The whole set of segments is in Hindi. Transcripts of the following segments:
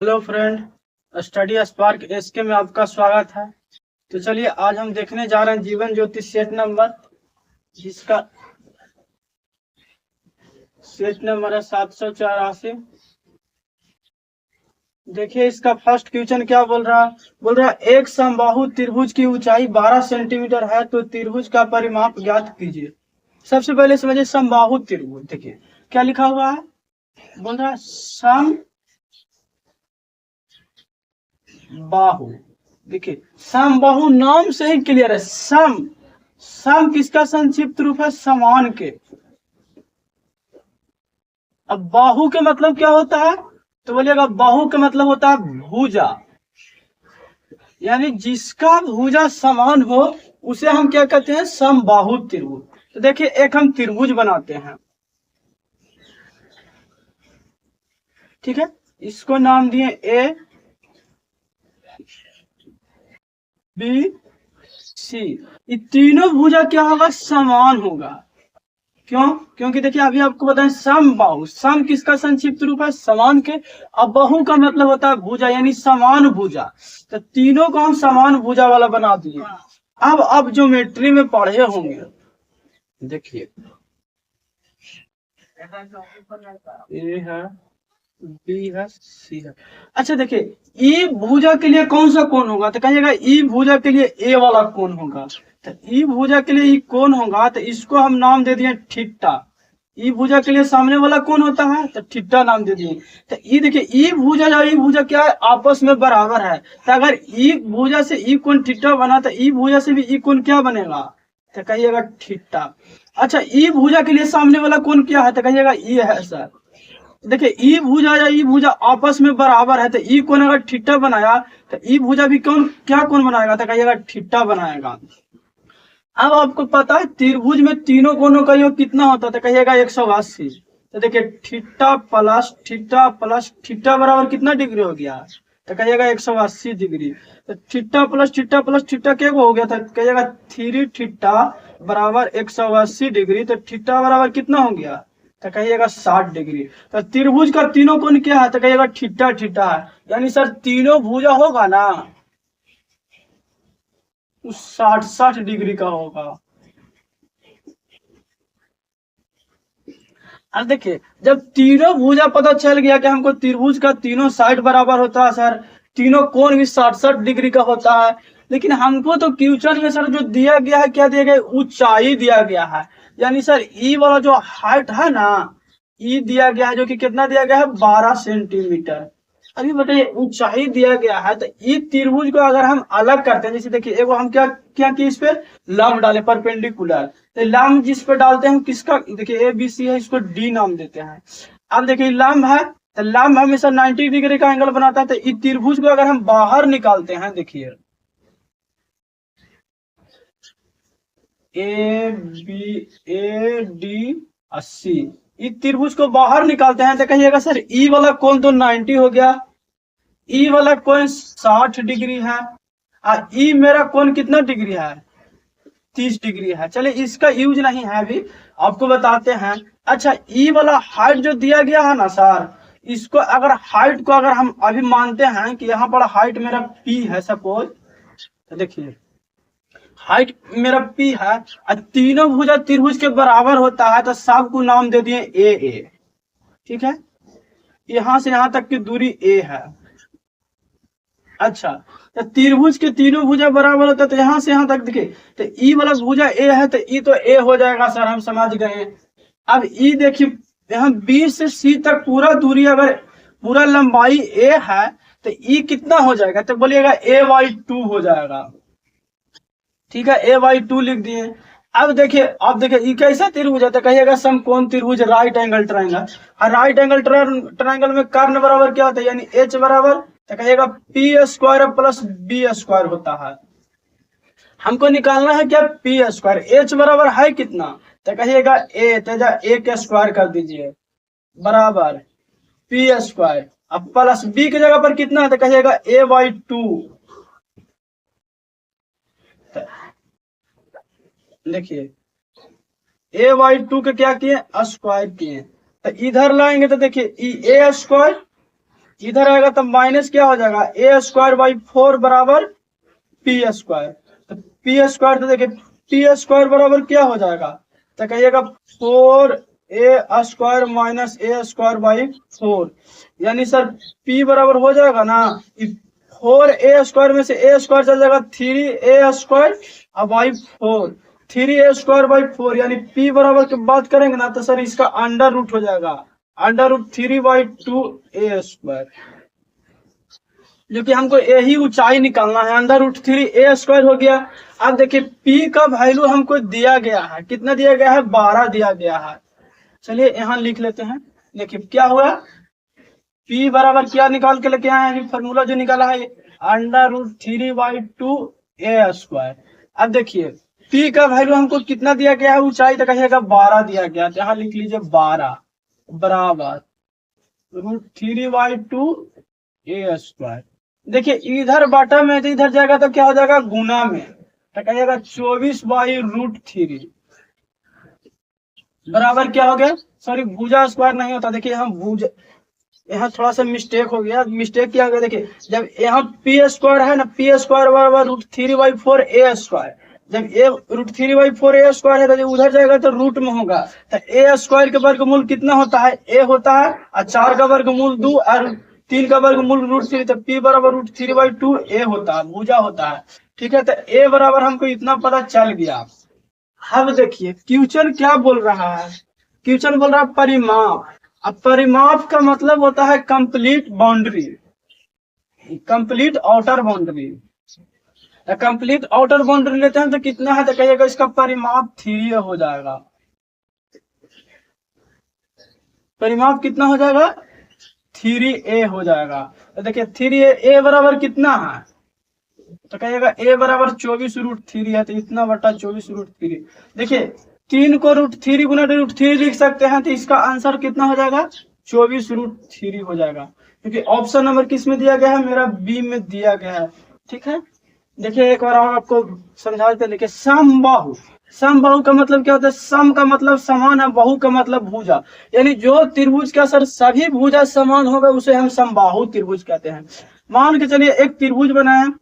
Hello friend, study spark SK में आपका स्वागत है। तो चलिए आज हम देखने जा रहे हैं जीवन ज्योति सेट नंबर, जिसका सेट नंबर है 784। देखिए इसका फर्स्ट क्वेश्चन क्या बोल रहा है एक समबाहु त्रिभुज की ऊंचाई 12 सेंटीमीटर है तो त्रिभुज का परिमाप ज्ञात कीजिए। सबसे पहले समझिए समबाहु त्रिभुज। देखिए क्या लिखा हुआ है, बोल रहा है सम बाहु। देखिए समबाहु नाम से ही क्लियर है। सम सम किसका संक्षिप्त रूप है? समान के। अब बाहु के मतलब क्या होता है? तो बोलिएगा बाहु का मतलब होता है भुजा, यानी जिसका भुजा समान हो उसे हम क्या कहते हैं? समबाहु त्रिभुज। तो देखिए एक हम त्रिभुज बनाते हैं, ठीक है। इसको नाम दिए ए बी सी। ये तीनों भुजा क्या होगा? समान होगा। क्यों? क्योंकि देखिए अभी आपको बताएं सम बाहु, सम किसका संक्षिप्त रूप है? समान के। अब बाहु का मतलब होता है भुजा, यानी समान भुजा। तो तीनों को हम समान भुजा वाला बना दिए। अब ज्योमेट्री में पढ़े होंगे, देखिए ए है, बी है, सी है। अच्छा देखिए ई भुजा के लिए कौन सा कोण होगा? तो कहिएगा ई भुजा के लिए ए वाला कोण होगा। तो ई भुजा के लिए ई कोण होगा तो इसको हम नाम दे दिए थीटा। ई भुजा के लिए सामने वाला कौन होता है? तो थीटा नाम दे दिए। तो ई देखिए ई भुजा और ई भुजा क्या है? आपस में बराबर है। तो अगर ई भुजा से ई कोण थीटा बना तो ई भुजा से भी ई कोण क्या बनेगा? तो कहिएगा थीटा। अच्छा ई भुजा के लिए सामने वाला कोण क्या है? तो कहिएगा ई है सर। देखिए ई भुजा या ई भुजा आपस में बराबर है तो ई कोण अगर थीटा बनाया तो ई भुजा भी कौन क्या कोण बनाएगा? तो कहिएगा थीटा बनाएगा। अब आपको पता है त्रिभुज में तीनों कोणों का योग कितना होता है? तो कहिएगा 180। तो देखिए थीटा प्लस थीटा बराबर कितना डिग्री हो गया? तो कहिएगा 180 डिग्री। तो थीटा प्लस थीटा क्या हो गया था? कहिएगा 3 थीटा बराबर 180 डिग्री। तो थीटा बराबर कितना हो गया? तो कहिएगा 60 डिग्री। तो त्रिभुज का तीनों कोण क्या है? तो कहिएगा थीटा थीटा है। यानी सर तीनों भुजा होगा ना, 60 डिग्री का होगा। अब देखिए जब तीनों भुजा पता चल गया कि हमको त्रिभुज का तीनों साइड बराबर होता है सर, तीनों कोण भी 60 डिग्री का होता है, लेकिन हमको तो क्वेश्चन में सर जो दिया गया है क्या दिया गया है? ऊंचाई दिया गया है। यानी सर ई वाला जो हाइट है ना, ई दिया गया है जो कि कितना दिया गया है? 12 सेंटीमीटर। अभी बताइए ऊंचाई दिया गया है तो ये त्रिभुज को अगर हम अलग करते हैं, जैसे देखिए एगो हम क्या क्या किए? इस पे लंब डाले परपेंडिकुलर। तो लंब जिस पे डालते हैं किसका? देखिए ए बी सी है, इसको डी नाम देते हैं। अब देखिए लंब है तो लंब हमेशा 90 डिग्री का एंगल बनाता है। तो इस त्रिभुज को अगर हम बाहर निकालते हैं, देखिए A B A D C, इस त्रिभुज को बाहर निकालते हैं तो कहिएगा सर ई वाला कोण तो 90 हो गया, ई वाला कोण 60 डिग्री है और ई मेरा कोण कितना डिग्री है? 30 डिग्री है। चलिए इसका यूज नहीं है, अभी आपको बताते हैं। अच्छा ई वाला हाइट जो दिया गया है ना सर, इसको अगर हाइट को अगर हम अभी मानते हैं कि यहाँ पर हाइट मेरा पी है सपोज, तो देखिए हाइट मेरा पी है और तीनों भुजा त्रिभुज के बराबर होता है तो सबको नाम दे दिए ए। ठीक है, यहां से यहां तक की दूरी ए है। अच्छा तो त्रिभुज के तीनों भुजा बराबर होता है तो यहां से यहां तक देखिए तो ई वाला भुजा ए है तो ई तो ए हो जाएगा सर, हम समझ गए। अब ई देखिए यहाँ बी से सी तक पूरा दूरी अगर पूरा लंबाई ए है तो ई कितना हो जाएगा? तो बोलिएगा a/2 हो जाएगा। ठीक है a/2 लिख दिए। अब देखिए ये कैसा त्रिभुज है? तो कहिएगा समकोण त्रिभुज, राइट एंगल ट्रायंगल। और राइट एंगल ट्रायंगल में कर्ण बराबर क्या होता है? यानी एच बराबर, तो कहिएगा P square plus B square होता है। हमको निकालना है क्या? P square. एच बराबर है कितना? तो कहिएगा ए, तेजा ए के स्क्वायर कर दीजिए बराबर पी स्क्वायर। अब प्लस बी की जगह पर कितना है? तो कहिएगा a/2। देखिए a/2 के क्या किए? स्क्वायर किए। तो इधर लाएंगे तो देखिए ए स्क्वायर इधर आएगा तो माइनस क्या हो जाएगा, ए स्क्वायर बाई 4 बराबर पी स्क्वायर। तो पी स्क्वायर तो देखिए पी स्क्वायर बराबर क्या हो जाएगा, तो कहिएगा 4 A square minus A square by 4, यानी सर पी बराबर हो जाएगा ना, 4 ए स्क्वायर में से ए स्क्वायर चल जाएगा 3 ए स्क्वायर और बाई 4, 3 ए स्क्वायर बाई 4, यानी पी बराबर की बात करेंगे ना तो सर इसका अंडर रूट हो जाएगा, under root 3 by 2 a square, जो कि हमको यही ऊंचाई निकालना है, अंडर रूट 3 ए स्क्वायर हो गया। अब देखिए पी का वैल्यू हमको दिया गया है, कितना दिया गया है, 12 दिया गया है। चलिए यहाँ लिख लेते हैं। देखिए क्या हुआ, पी बराबर क्या निकाल के लेके आए हैं, फॉर्मूला जो निकाला है under root 3 by 2 a square. अब देखिए पी का वैल्यू हमको कितना दिया गया है, ऊंचाई तो कहिएगा 12 दिया गया, तो यहाँ लिख लीजिए 12 बराबर रूट 3 बाई 2 ए स्क्वायर। देखिए इधर बाटा में तो इधर जाएगा तो क्या हो जाएगा, गुना में, तो कहिएगा 24 बाई रूट 3 बराबर क्या हो गया, सॉरी भुजा स्क्वायर नहीं होता, देखिए हम भुजा, यहाँ थोड़ा सा मिस्टेक हो गया, मिस्टेक क्या हो गया, देखिए जब यहाँ पी स्क्वायर है ना, पी स्क्वायर बराबर रूट 3 बाई 4 ए स्क्वायर, जब ए रूट 3 बाई 4 ए स्क्वायर है तो जब उधर जाएगा तो रूट में होगा, तो ए स्क्वायर के वर्गमूल कितना होता है, ए होता है, और 4 का वर्गमूल 2 और 3 का वर्गमूल रूट 3, तो पी बराबर रूट 3 बाई 2 ए होता है, भुजा होता है। ठीक है, तो ए बराबर हमको इतना पता चल गया। अब देखिए क्वेश्चन क्या बोल रहा है, क्वेश्चन बोल रहा है परिमाप। अब परिमाप का मतलब होता है complete boundary, complete outer boundary. Complete outer boundary लेते हैं तो कितना है, तो कहिएगा इसका परिमाप 3 हो जाएगा, परिमाप कितना हो जाएगा, 3a हो जाएगा। तो देखिए 3a बराबर कितना है, तो कहिएगा a बराबर 24 रूट 3 है, तो इतना बटा 24 रूट 3। देखिए 3 को रूट 3 गुना रूट 3 लिख सकते हैं, तो इसका आंसर कितना हो जाएगा, 24 रूट 3 हो जाएगा, क्योंकि ऑप्शन नंबर किस में दिया गया है, मेरा बी में दिया गया है। ठीक है, देखिए एक बार और आपको समझा देते हैं। देखिए समबाहु, समबाहु का मतलब क्या होता है, सम का मतलब समान है, बहु का मतलब भुजा, यानी जो त्रिभुज का सर सभी भुजा समान होगा उसे हम समबाहु त्रिभुज कहते हैं। मान के चलिए एक त्रिभुज बनाया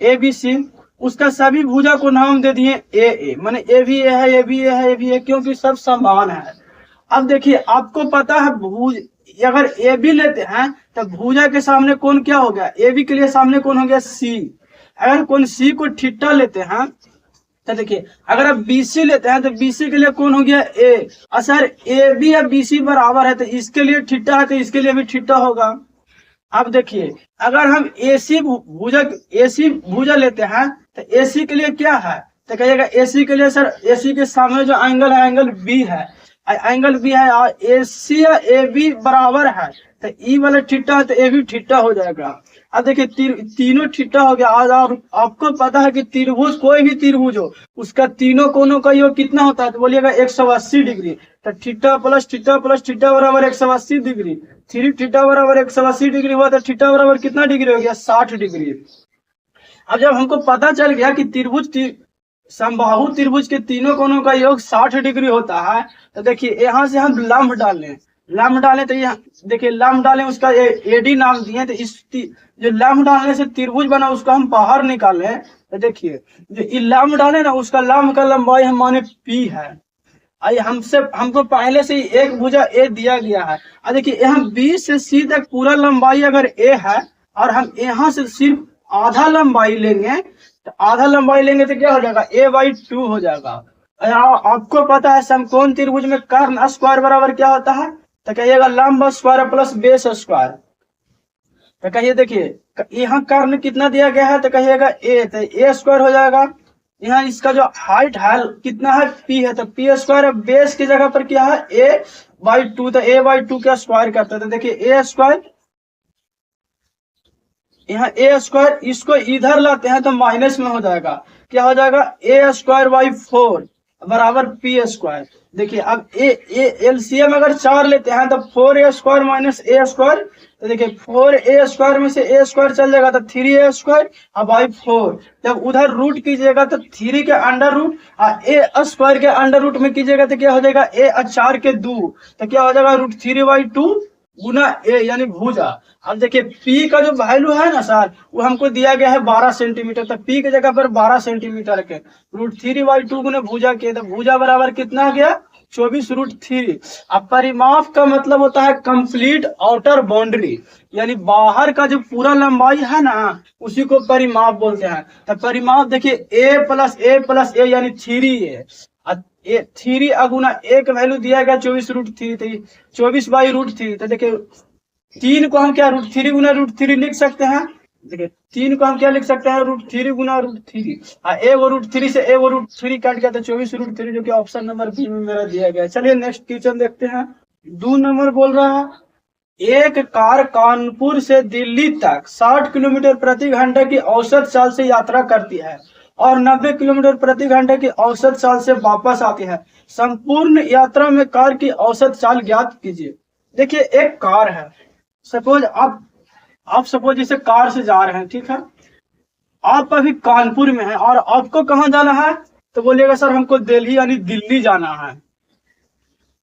ए बी सी, उसका सभी भुजा को नाम दे दिए ए, माने ए भी ए है, ए भी ए है, ए भी ए, क्योंकि सब समान है। अब देखिए आपको पता है भुज, अगर ए बी लेते हैं तो भुजा के सामने कौन क्या हो गया, ए बी के लिए सामने कौन हो गया, सी। अगर कौन सी को थीटा लेते हैं तो देखिए अगर आप बीसी लेते हैं तो बीसी के लिए कौन हो गया, ए। और सर ए बी या बीसी बराबर है तो इसके लिए थीटा है, तो इसके लिए भी थीटा होगा। अब देखिए अगर हम एसी भुजा लेते हैं तो एसी के लिए क्या है, तो कहिएगा एसी के लिए सर एसी के सामने जो एंगल है एंगल बी है, एंगल बी है, और एसी या ए बी बराबर है तो ई वाला थीटा है तो ए भी थीटा हो जाएगा। अब देखिए तीनों थीटा हो गया। आज और आपको पता है कि त्रिभुज कोई भी त्रिभुज हो उसका तीनों कोनों का योग कितना होता है, तो बोलिएगा 180 डिग्री। तो थीटा प्लस थीटा बराबर 180 डिग्री, 3 थीटा बराबर 180 डिग्री हुआ तो थीटा बराबर कितना डिग्री हो गया, 60 डिग्री। अब जब हमको पता चल गया कि त्रिभुज समबाहु त्रिभुज के तीनों कोनों का योग 60 डिग्री होता है, तो देखिए यहाँ से हम लंब डालें, लंब डालें तो यहाँ देखिए लंब डालें, उसका एडी नाम दिए, तो इस जो लंब डालने से त्रिभुज बना उसको हम बाहर निकालें, तो देखिए जो ये लंब डाले ना उसका लंब का लंबाई हम माने पी है। आइए हमको पहले से ही एक भुजा ए दिया गया है। और देखिए यहाँ बी से सी तक पूरा लंबाई अगर ए है और हम यहाँ से सिर्फ आधा लंबाई लेंगे, तो आधा लंबाई लेंगे तो क्या हो जाएगा, a/2 हो जाएगा। आपको पता है समकोण त्रिभुज में कर्ण स्क्वायर बराबर क्या होता है, तो कहिएगा लंब स्क्वायर प्लस बेस स्क्वायर। तो कहिए देखिए यहाँ कर्ण कितना दिया गया है, तो कहिएगा ए, तो ए स्क्वायर हो जाएगा। यहाँ इसका जो हाइट है कितना है, पी है, तो पी स्क्वायर, बेस की जगह पर क्या है a/2, तो a/2 का स्क्वायर करते हैं, तो देखिए ए स्क्वायर, यहाँ ए स्क्वायर, इसको इधर लाते हैं तो माइनस में हो जाएगा, क्या हो जाएगा, a स्क्वायर बाई 4 बराबर पी स्क्वायर। देखिए अब एलसीएम अगर 4 लेते हैं तो 4a square minus a square, तो देखिए 4a स्क्वायर में से a स्क्वायर चल जाएगा तो 3a स्क्वायर और बाई 4। जब उधर रूट कीजिएगा तो 3 के अंडर रूट और a स्क्वायर के अंडर रूट में कीजिएगा तो क्या हो जाएगा, a 4 के 2, तो क्या हो जाएगा √3/2 गुना ए यानी भुजा। अब देखिए पी का जो वैल्यू है ना सर, वो हमको दिया गया है 12 सेंटीमीटर, तो पी की जगह पर 12 सेंटीमीटर के √3/2 गुना भुजा के, तो भुजा बराबर कितना आ गया 24√3। अब परिमाप का मतलब होता है कंप्लीट आउटर बाउंड्री, यानी बाहर का जो पूरा लंबाई है ना उसी को परिमाप बोलते हैं। तो परिमाप देखिए a+a+a यानी 3a, 3 अगुना ए का वैल्यू दिया गया 24√3, 24/√3। तो देखिए 3 को हम क्या √3 गुना √3 लिख सकते हैं। देखिए 3 को हम क्या लिख सकते हैं √3 गुना √3, ए वो √3 से ए वो √3 कट गया तो 24√3, जो कि ऑप्शन नंबर बी में मेरा दिया गया है। चलिए नेक्स्ट क्वेश्चन देखते हैं। 2 नंबर बोल रहा है एक कार कानपुर से दिल्ली तक 60 किलोमीटर प्रति घंटे की औसत चाल से यात्रा करती है और 90 किलोमीटर प्रति घंटे की औसत चाल से वापस आती है। संपूर्ण यात्रा में कार की औसत चाल ज्ञात कीजिए। देखिए एक कार है, सपोज आप सपोज इसे कार से जा रहे हैं, ठीक है। आप अभी कानपुर में हैं और आपको कहाँ जाना है, तो बोलिएगा सर हमको दिल्ली यानी दिल्ली जाना है।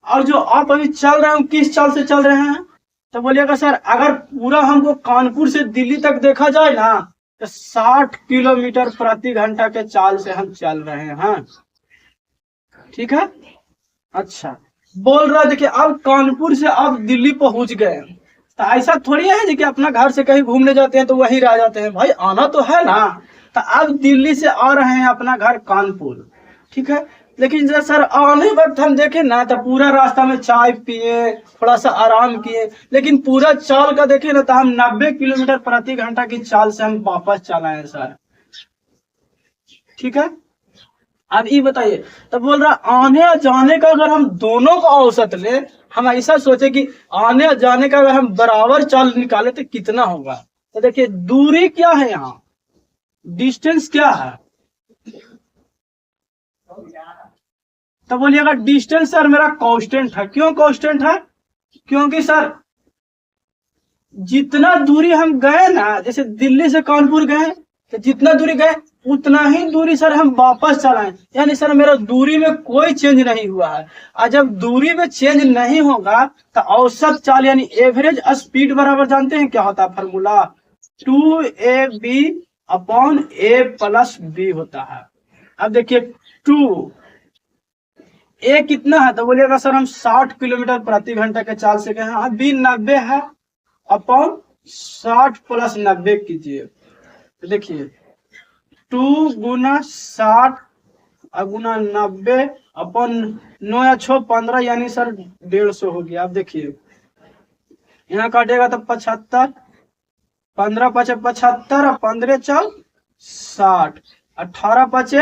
और जो आप अभी चल रहे हैं किस चाल से चल रहे हैं, तो बोलिएगा सर अगर पूरा हमको कानपुर से दिल्ली तक देखा जाए ना तो 60 किलोमीटर प्रति घंटा के चाल से हम चल रहे हैं, ठीक है। अच्छा बोल रहा देखिए अब कानपुर से आप दिल्ली पहुंच गए, तो ऐसा थोड़ी है कि अपना घर से कहीं घूमने जाते हैं तो वहीं रह जाते हैं, भाई आना तो है ना। तो अब दिल्ली से आ रहे हैं अपना घर कानपुर, ठीक है। लेकिन जब सर आने वक्त हम देखें ना तो पूरा रास्ता में चाय पिए, थोड़ा सा आराम किए, लेकिन पूरा चाल का देखें ना तो हम 90 किलोमीटर प्रति घंटा की चाल से हम वापस चलाए हैं सर, ठीक है। अब ये बताइए, तो बोल रहा आने और जाने का अगर हम दोनों का औसत ले, हम ऐसा सोचे कि आने और जाने का अगर हम बराबर चाल निकाले तो कितना होगा। तो देखिए दूरी क्या है, यहाँ डिस्टेंस क्या है, तो बोलिएगा डिस्टेंस सर मेरा कांस्टेंट है। क्यों कांस्टेंट है, क्योंकि सर जितना दूरी हम गए ना, जैसे दिल्ली से कानपुर गए तो जितना दूरी गए उतना ही दूरी सर हम वापस चलाएं, यानी सर मेरा दूरी में कोई चेंज नहीं हुआ है। और जब दूरी में चेंज नहीं होगा तो औसत चाल यानी एवरेज स्पीड बराबर जानते हैं क्या होता है फॉर्मूला, 2ab/a+b होता है। अब देखिए 2 ए कितना है, तो बोलिएगा सर हम 60 किलोमीटर प्रति घंटा के चाल से गए हैं, बी 90 है अपॉन 60 + 90 कीजिए। तो देखिए 2 गुना 60 गुना 90 अपॉन 9 या 6 15 यानी सर 150 हो गया। अब देखिए यहाँ काटेगा तो 75, 15 × 5 = 75 और 15 × 4 = 60, 18 × 5 =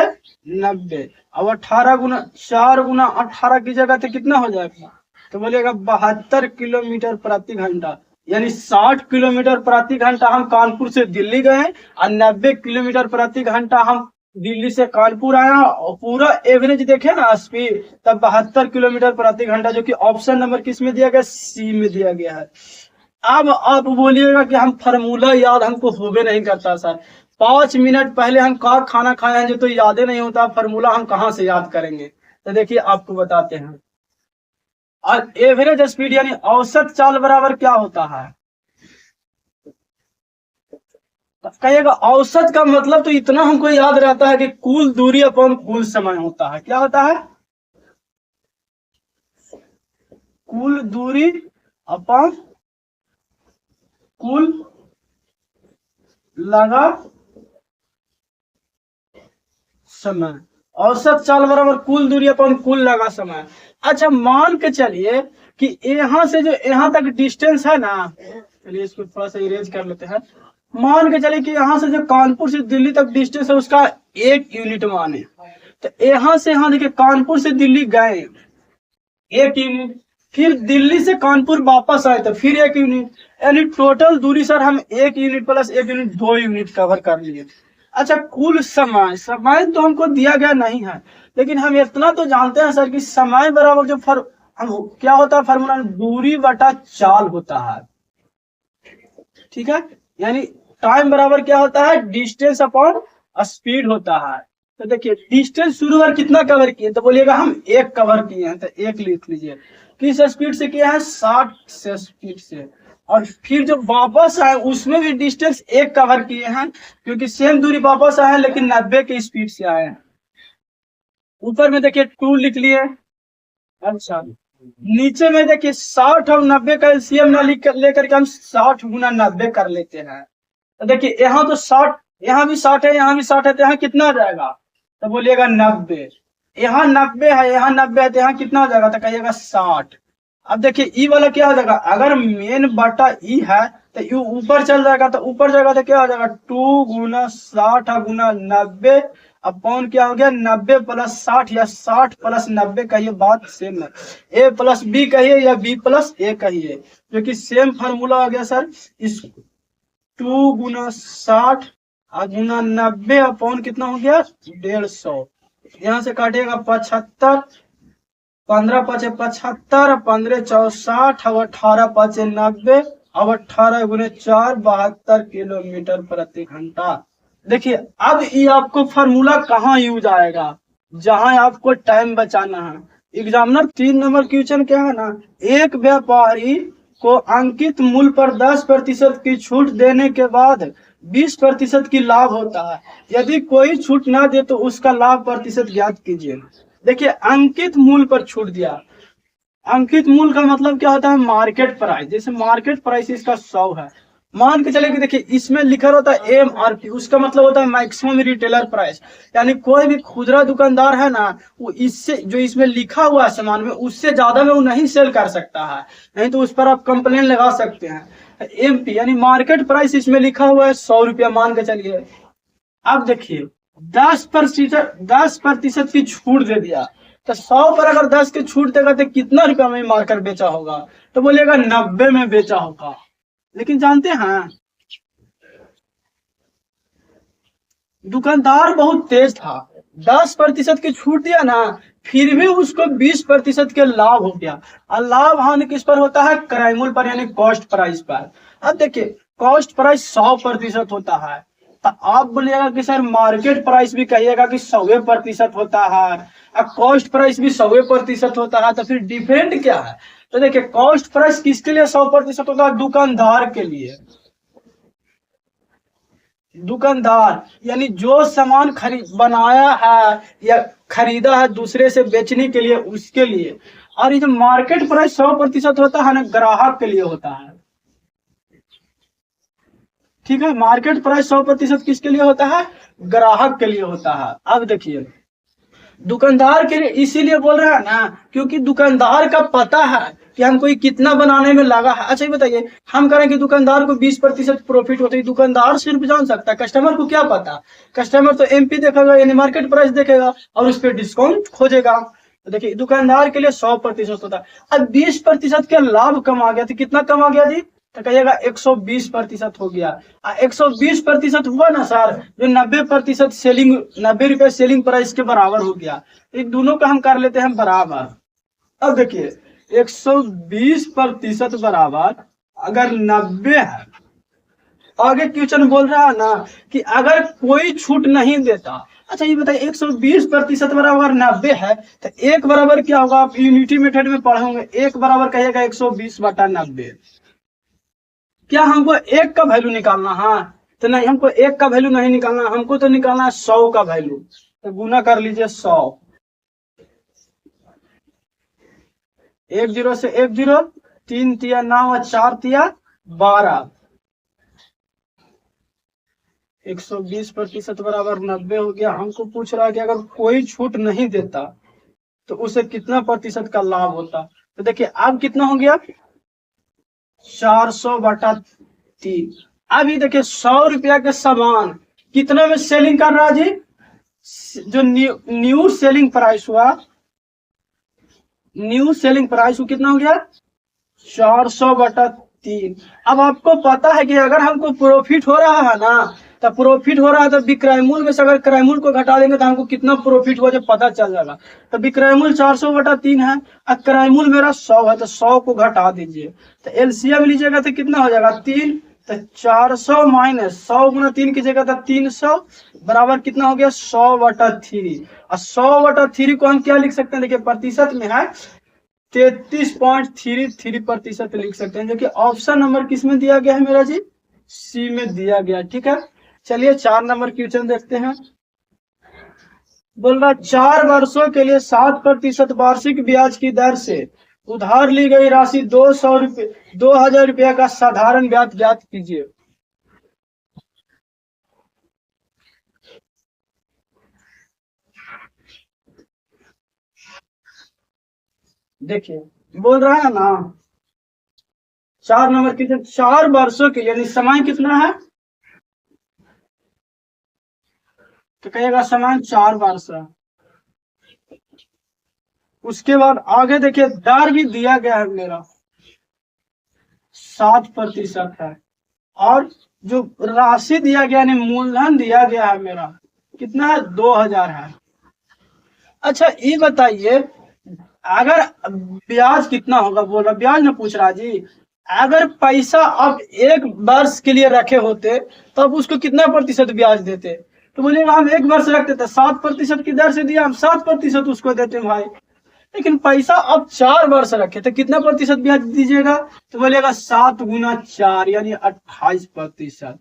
90। अब 18 गुना 4 गुना 18 की जगह तो कितना हो जाएगा, तो बोलिएगा 72 किलोमीटर प्रति घंटा, यानी 60 किलोमीटर प्रति घंटा हम कानपुर से दिल्ली गए और 90 किलोमीटर प्रति घंटा हम दिल्ली से कानपुर आया और पूरा एवरेज देखे ना स्पीड, तब 72 किलोमीटर प्रति घंटा, जो कि ऑप्शन नंबर किस में दिया गया, सी में दिया गया है। अब आप बोलिएगा कि हम फार्मूला याद हमको होबे नहीं करता सर, 5 मिनट पहले हम खाना खाए हैं जो तो याद ही नहीं होता, फार्मूला हम कहाँ से याद करेंगे। तो देखिए आपको बताते हैं, और एवरेज स्पीड यानी औसत चाल बराबर क्या होता है, कहिएगा औसत का मतलब तो इतना हमको याद रहता है कि कुल दूरी अपॉन कुल समय होता है। क्या होता है, कुल दूरी अपॉन कुल लगा समय, औसत चाल बराबर कुल दूरी अपॉन कुल लगा समय। अच्छा मान के चलिए कि यहाँ से जो यहाँ तक डिस्टेंस है ना, चलिए इसको थोड़ा सा इरेज कर लेते हैं। मान के चलिए कि यहाँ से जो कानपुर से दिल्ली तक डिस्टेंस है उसका 1 यूनिट माने, तो यहाँ से यहाँ देखिए कानपुर से दिल्ली गए 1 यूनिट, फिर दिल्ली से कानपुर वापस आए तो फिर 1 यूनिट, यानी टोटल दूरी सर हम 1 यूनिट + 1 यूनिट 2 यूनिट कवर कर लिए। अच्छा कुल समय तो हमको दिया गया नहीं है, लेकिन हम इतना तो जानते हैं सर कि समय बराबर जो हम क्या होता है फार्मूला, दूरी बटा चाल होता है, ठीक है। यानी टाइम बराबर क्या होता है, डिस्टेंस अपॉन स्पीड होता है। तो देखिए डिस्टेंस शुरू बार कितना कवर किए, तो बोलिएगा हम 1 कवर किए हैं, तो 1 लिख लीजिए। किस स्पीड से किया है, 60 से स्पीड से। और फिर जो वापस आए उसमें भी डिस्टेंस 1 कवर किए हैं, क्योंकि सेम दूरी वापस आए लेकिन 90 की स्पीड से आए हैं। ऊपर में देखिए 2 लिख लिए। अच्छा, नीचे में देखिए 60 और 90 का एलसीएम ना लेकर के हम 60 गुना 90 कर लेते हैं। तो देखिए यहाँ तो 60, यहाँ भी 60 है, यहाँ भी 60 है, तो यहाँ कितना आ जाएगा, तो बोलिएगा 90। यहाँ 90 है, यहाँ 90 है, तो यहाँ कितना हो जाएगा, तो कहिएगा 60। अब देखिए ई वाला क्या हो जाएगा, अगर मेन बटा ई है तो यू ऊपर चल जाएगा, तो ऊपर जाएगा तो क्या हो जाएगा, 2 गुना 60 गुना 90 अपॉन क्या हो गया, 90 प्लस 60 या 60 प्लस 90 कहिए, बात सेम है। ए प्लस बी कहिए या बी प्लस ए कहिए, क्योंकि सेम फार्मूला हो गया सर। इस 2 गुना 60 गुना 90 अपॉन कितना हो गया, 150। यहाँ से काटिएगा 75, 15 पचे 75, 15 चौ 60, अब 18 पचे 90, अब 18 गुने 4 72 किलोमीटर प्रति घंटा। देखिए अब ये आपको फार्मूला कहाँ यूज आएगा, जहां आपको टाइम बचाना है। एग्जामिनर 3 नंबर क्वेश्चन क्या है ना, एक व्यापारी को अंकित मूल्य पर 10% की छूट देने के बाद 20% की लाभ होता है। यदि कोई छूट ना दे तो उसका लाभ प्रतिशत ज्ञात कीजिए। देखिए अंकित मूल्य पर छूट दिया, अंकित मूल्य का मतलब क्या होता है, मार्केट प्राइस। जैसे मार्केट प्राइस इसका 100 है, मान के चले कि देखिए इसमें लिखा होता है MRP, उसका मतलब होता है मैक्सिमम रिटेलर प्राइस। यानी कोई भी खुदरा दुकानदार है ना, वो इससे जो इसमें लिखा हुआ है सामान में, उससे ज्यादा में वो नहीं सेल कर सकता है, नहीं तो उस पर आप कंप्लेन लगा सकते हैं। MP यानी मार्केट प्राइस इसमें लिखा हुआ है 100 रुपया मान के चलिए। अब देखिए 10% की छूट दे दिया, तो 100 पर अगर 10 की छूट देगा तो कितना रुपया में मार्कर बेचा होगा, तो बोलेगा 90 में बेचा होगा। लेकिन जानते हैं दुकानदार बहुत तेज था, 10% की छूट दिया ना, फिर भी उसको 20% के लाभ हो गया। और लाभ हानि किस पर होता है, क्रय मूल्य पर यानी कॉस्ट प्राइस पर। अब देखिए कॉस्ट प्राइस 100% होता है, तो आप बोलिएगा कि सर मार्केट प्राइस भी कहिएगा कि 100% होता है, और कॉस्ट प्राइस भी 100% होता है, तो फिर डिफरेंट क्या है। तो देखिए कॉस्ट प्राइस किसके लिए 100% होता है, दुकानदार के लिए। दुकानदार यानी जो सामान बनाया है या खरीदा है दूसरे से बेचने के लिए, उसके लिए। और ये जो मार्केट प्राइस 100% होता है ना, ग्राहक के लिए होता है। ठीक है, मार्केट प्राइस 100% किसके लिए होता है, ग्राहक के लिए होता है। अब देखिए दुकानदार के लिए इसीलिए बोल रहा है ना, क्योंकि दुकानदार का पता है कि हमको कितना बनाने में लगा है। अच्छा ये बताइए, हम करें कि दुकानदार को 20% प्रॉफिट होता है, दुकानदार सिर्फ जान सकता है, कस्टमर को क्या पता। कस्टमर तो MP देखेगा यानी मार्केट प्राइस देखेगा और उस पर डिस्काउंट खोजेगा। तो देखिए दुकानदार के लिए 100% होता है। अब 20% के लाभ कम आ गया, तो कितना कम आ गया जी, तो कहिएगा 120% हो गया। 120% हुआ ना सर, जो 90% सेलिंग, 90 रुपए सेलिंग प्राइस के बराबर हो गया। इन दोनों का हम कर लेते हैं बराबर। अब देखिए 120% बराबर अगर 90 है, आगे क्वेश्चन बोल रहा है ना कि अगर कोई छूट नहीं देता। अच्छा ये बताइए 120% बराबर 90 है, तो एक बराबर क्या होगा, आप यूनिटी मेथड में पढ़े होंगे। एक बराबर कहिएगा 120/90। क्या हमको एक का वैल्यू निकालना है, तो नहीं, हमको एक का वैल्यू नहीं निकालना, हमको तो निकालना है 100 का वैल्यू। तो गुना कर लीजिए 100, 1 0 से 1 0, 3 तिया 9 और 4 तिया 12। 120% बराबर 90 हो गया। हमको पूछ रहा है कि अगर कोई छूट नहीं देता तो उसे कितना प्रतिशत का लाभ होता। तो देखिए अब कितना हो गया, 400/3। अभी देखिए 100 रुपया के सामान कितना में सेलिंग कर रहा है जी, जो न्यू सेलिंग प्राइस हुआ, न्यू सेलिंग प्राइस कितना हो गया, 400/3। अब आपको पता है कि अगर हमको प्रॉफिट हो रहा है ना, तो प्रॉफिट हो रहा है तो विक्रय मूल्य में से अगर क्रय मूल्य को घटा देंगे तो हमको कितना प्रॉफिट हुआ जब पता चल जाएगा। तो विक्रय मूल्य 400/3 है और क्रय मूल्य मेरा 100 है, तो 100 को घटा दीजिए। तो LCM लीजिएगा तो कितना हो जाएगा, 3। तो 400 माइनस 100 गुना 3 कीजिएगा तो 300 बराबर कितना हो गया, 100/3। और 100/3 को हम क्या लिख सकते हैं, देखिए प्रतिशत में है 33.33% लिख सकते हैं, जो कि ऑप्शन नंबर किस में दिया गया है मेरा जी, सी में दिया गया। ठीक है, चलिए 4 नंबर क्वेश्चन देखते हैं। बोल रहा 4 वर्षों के लिए 7% वार्षिक ब्याज की दर से उधार ली गई राशि 2,000 रुपया का साधारण ब्याज ज्ञात कीजिए। देखिए बोल रहा है ना 4 नंबर की, 4 वर्षों के यानी समय कितना है, तो कहेगा समय 4 वर्ष है। उसके बाद आगे देखिए दर भी दिया गया है मेरा 7% है, और जो राशि दिया गया यानी मूलधन दिया गया है मेरा कितना है, 2,000 है। अच्छा ये बताइए अगर ब्याज कितना होगा, बोल रहा ब्याज ना पूछ रहा जी, अगर पैसा आप 1 वर्ष के लिए रखे होते तब उसको कितना प्रतिशत ब्याज देते, तो बोलेगा हम 1 वर्ष रखते थे 7% की दर से दिया, हम 7% उसको देते भाई। लेकिन पैसा आप 4 वर्ष रखे तो कितना प्रतिशत ब्याज दीजिएगा, तो बोलेगा 7 गुना 4 यानी 28%।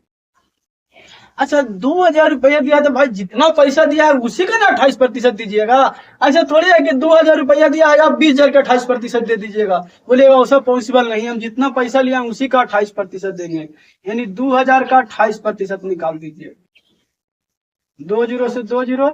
अच्छा 2,000 रुपया दिया तो भाई जितना पैसा दिया है उसी का ना 28% दीजिएगा। अच्छा थोड़ी है कि 2,000 रुपया दिया है आप 20,000 का 28% दे दीजिएगा, बोलेगा वो सब पॉसिबल नहीं, हम जितना पैसा लिया उसी का 28% देंगे, यानी 2,000 का 28% निकाल दीजिए। 2 जीरो से 2 जीरो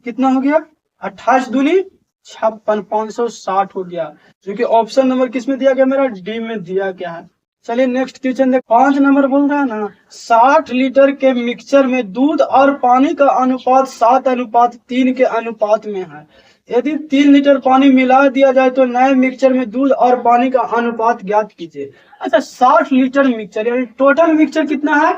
कितना हो गया, 28 दूनी 56, 560 हो गया, जो कि ऑप्शन नंबर किस में दिया गया, मेरा डी में दिया गया है। चलिए नेक्स्ट क्वेश्चन देख, 5 नंबर बोल रहा है ना 60 लीटर के मिक्सचर में दूध और पानी का अनुपात 7:3 के अनुपात में है। यदि 3 लीटर पानी मिला दिया जाए तो नए मिक्सचर में दूध और पानी का अनुपात ज्ञात कीजिए। अच्छा 60 लीटर मिक्सचर यानी टोटल मिक्सचर कितना है,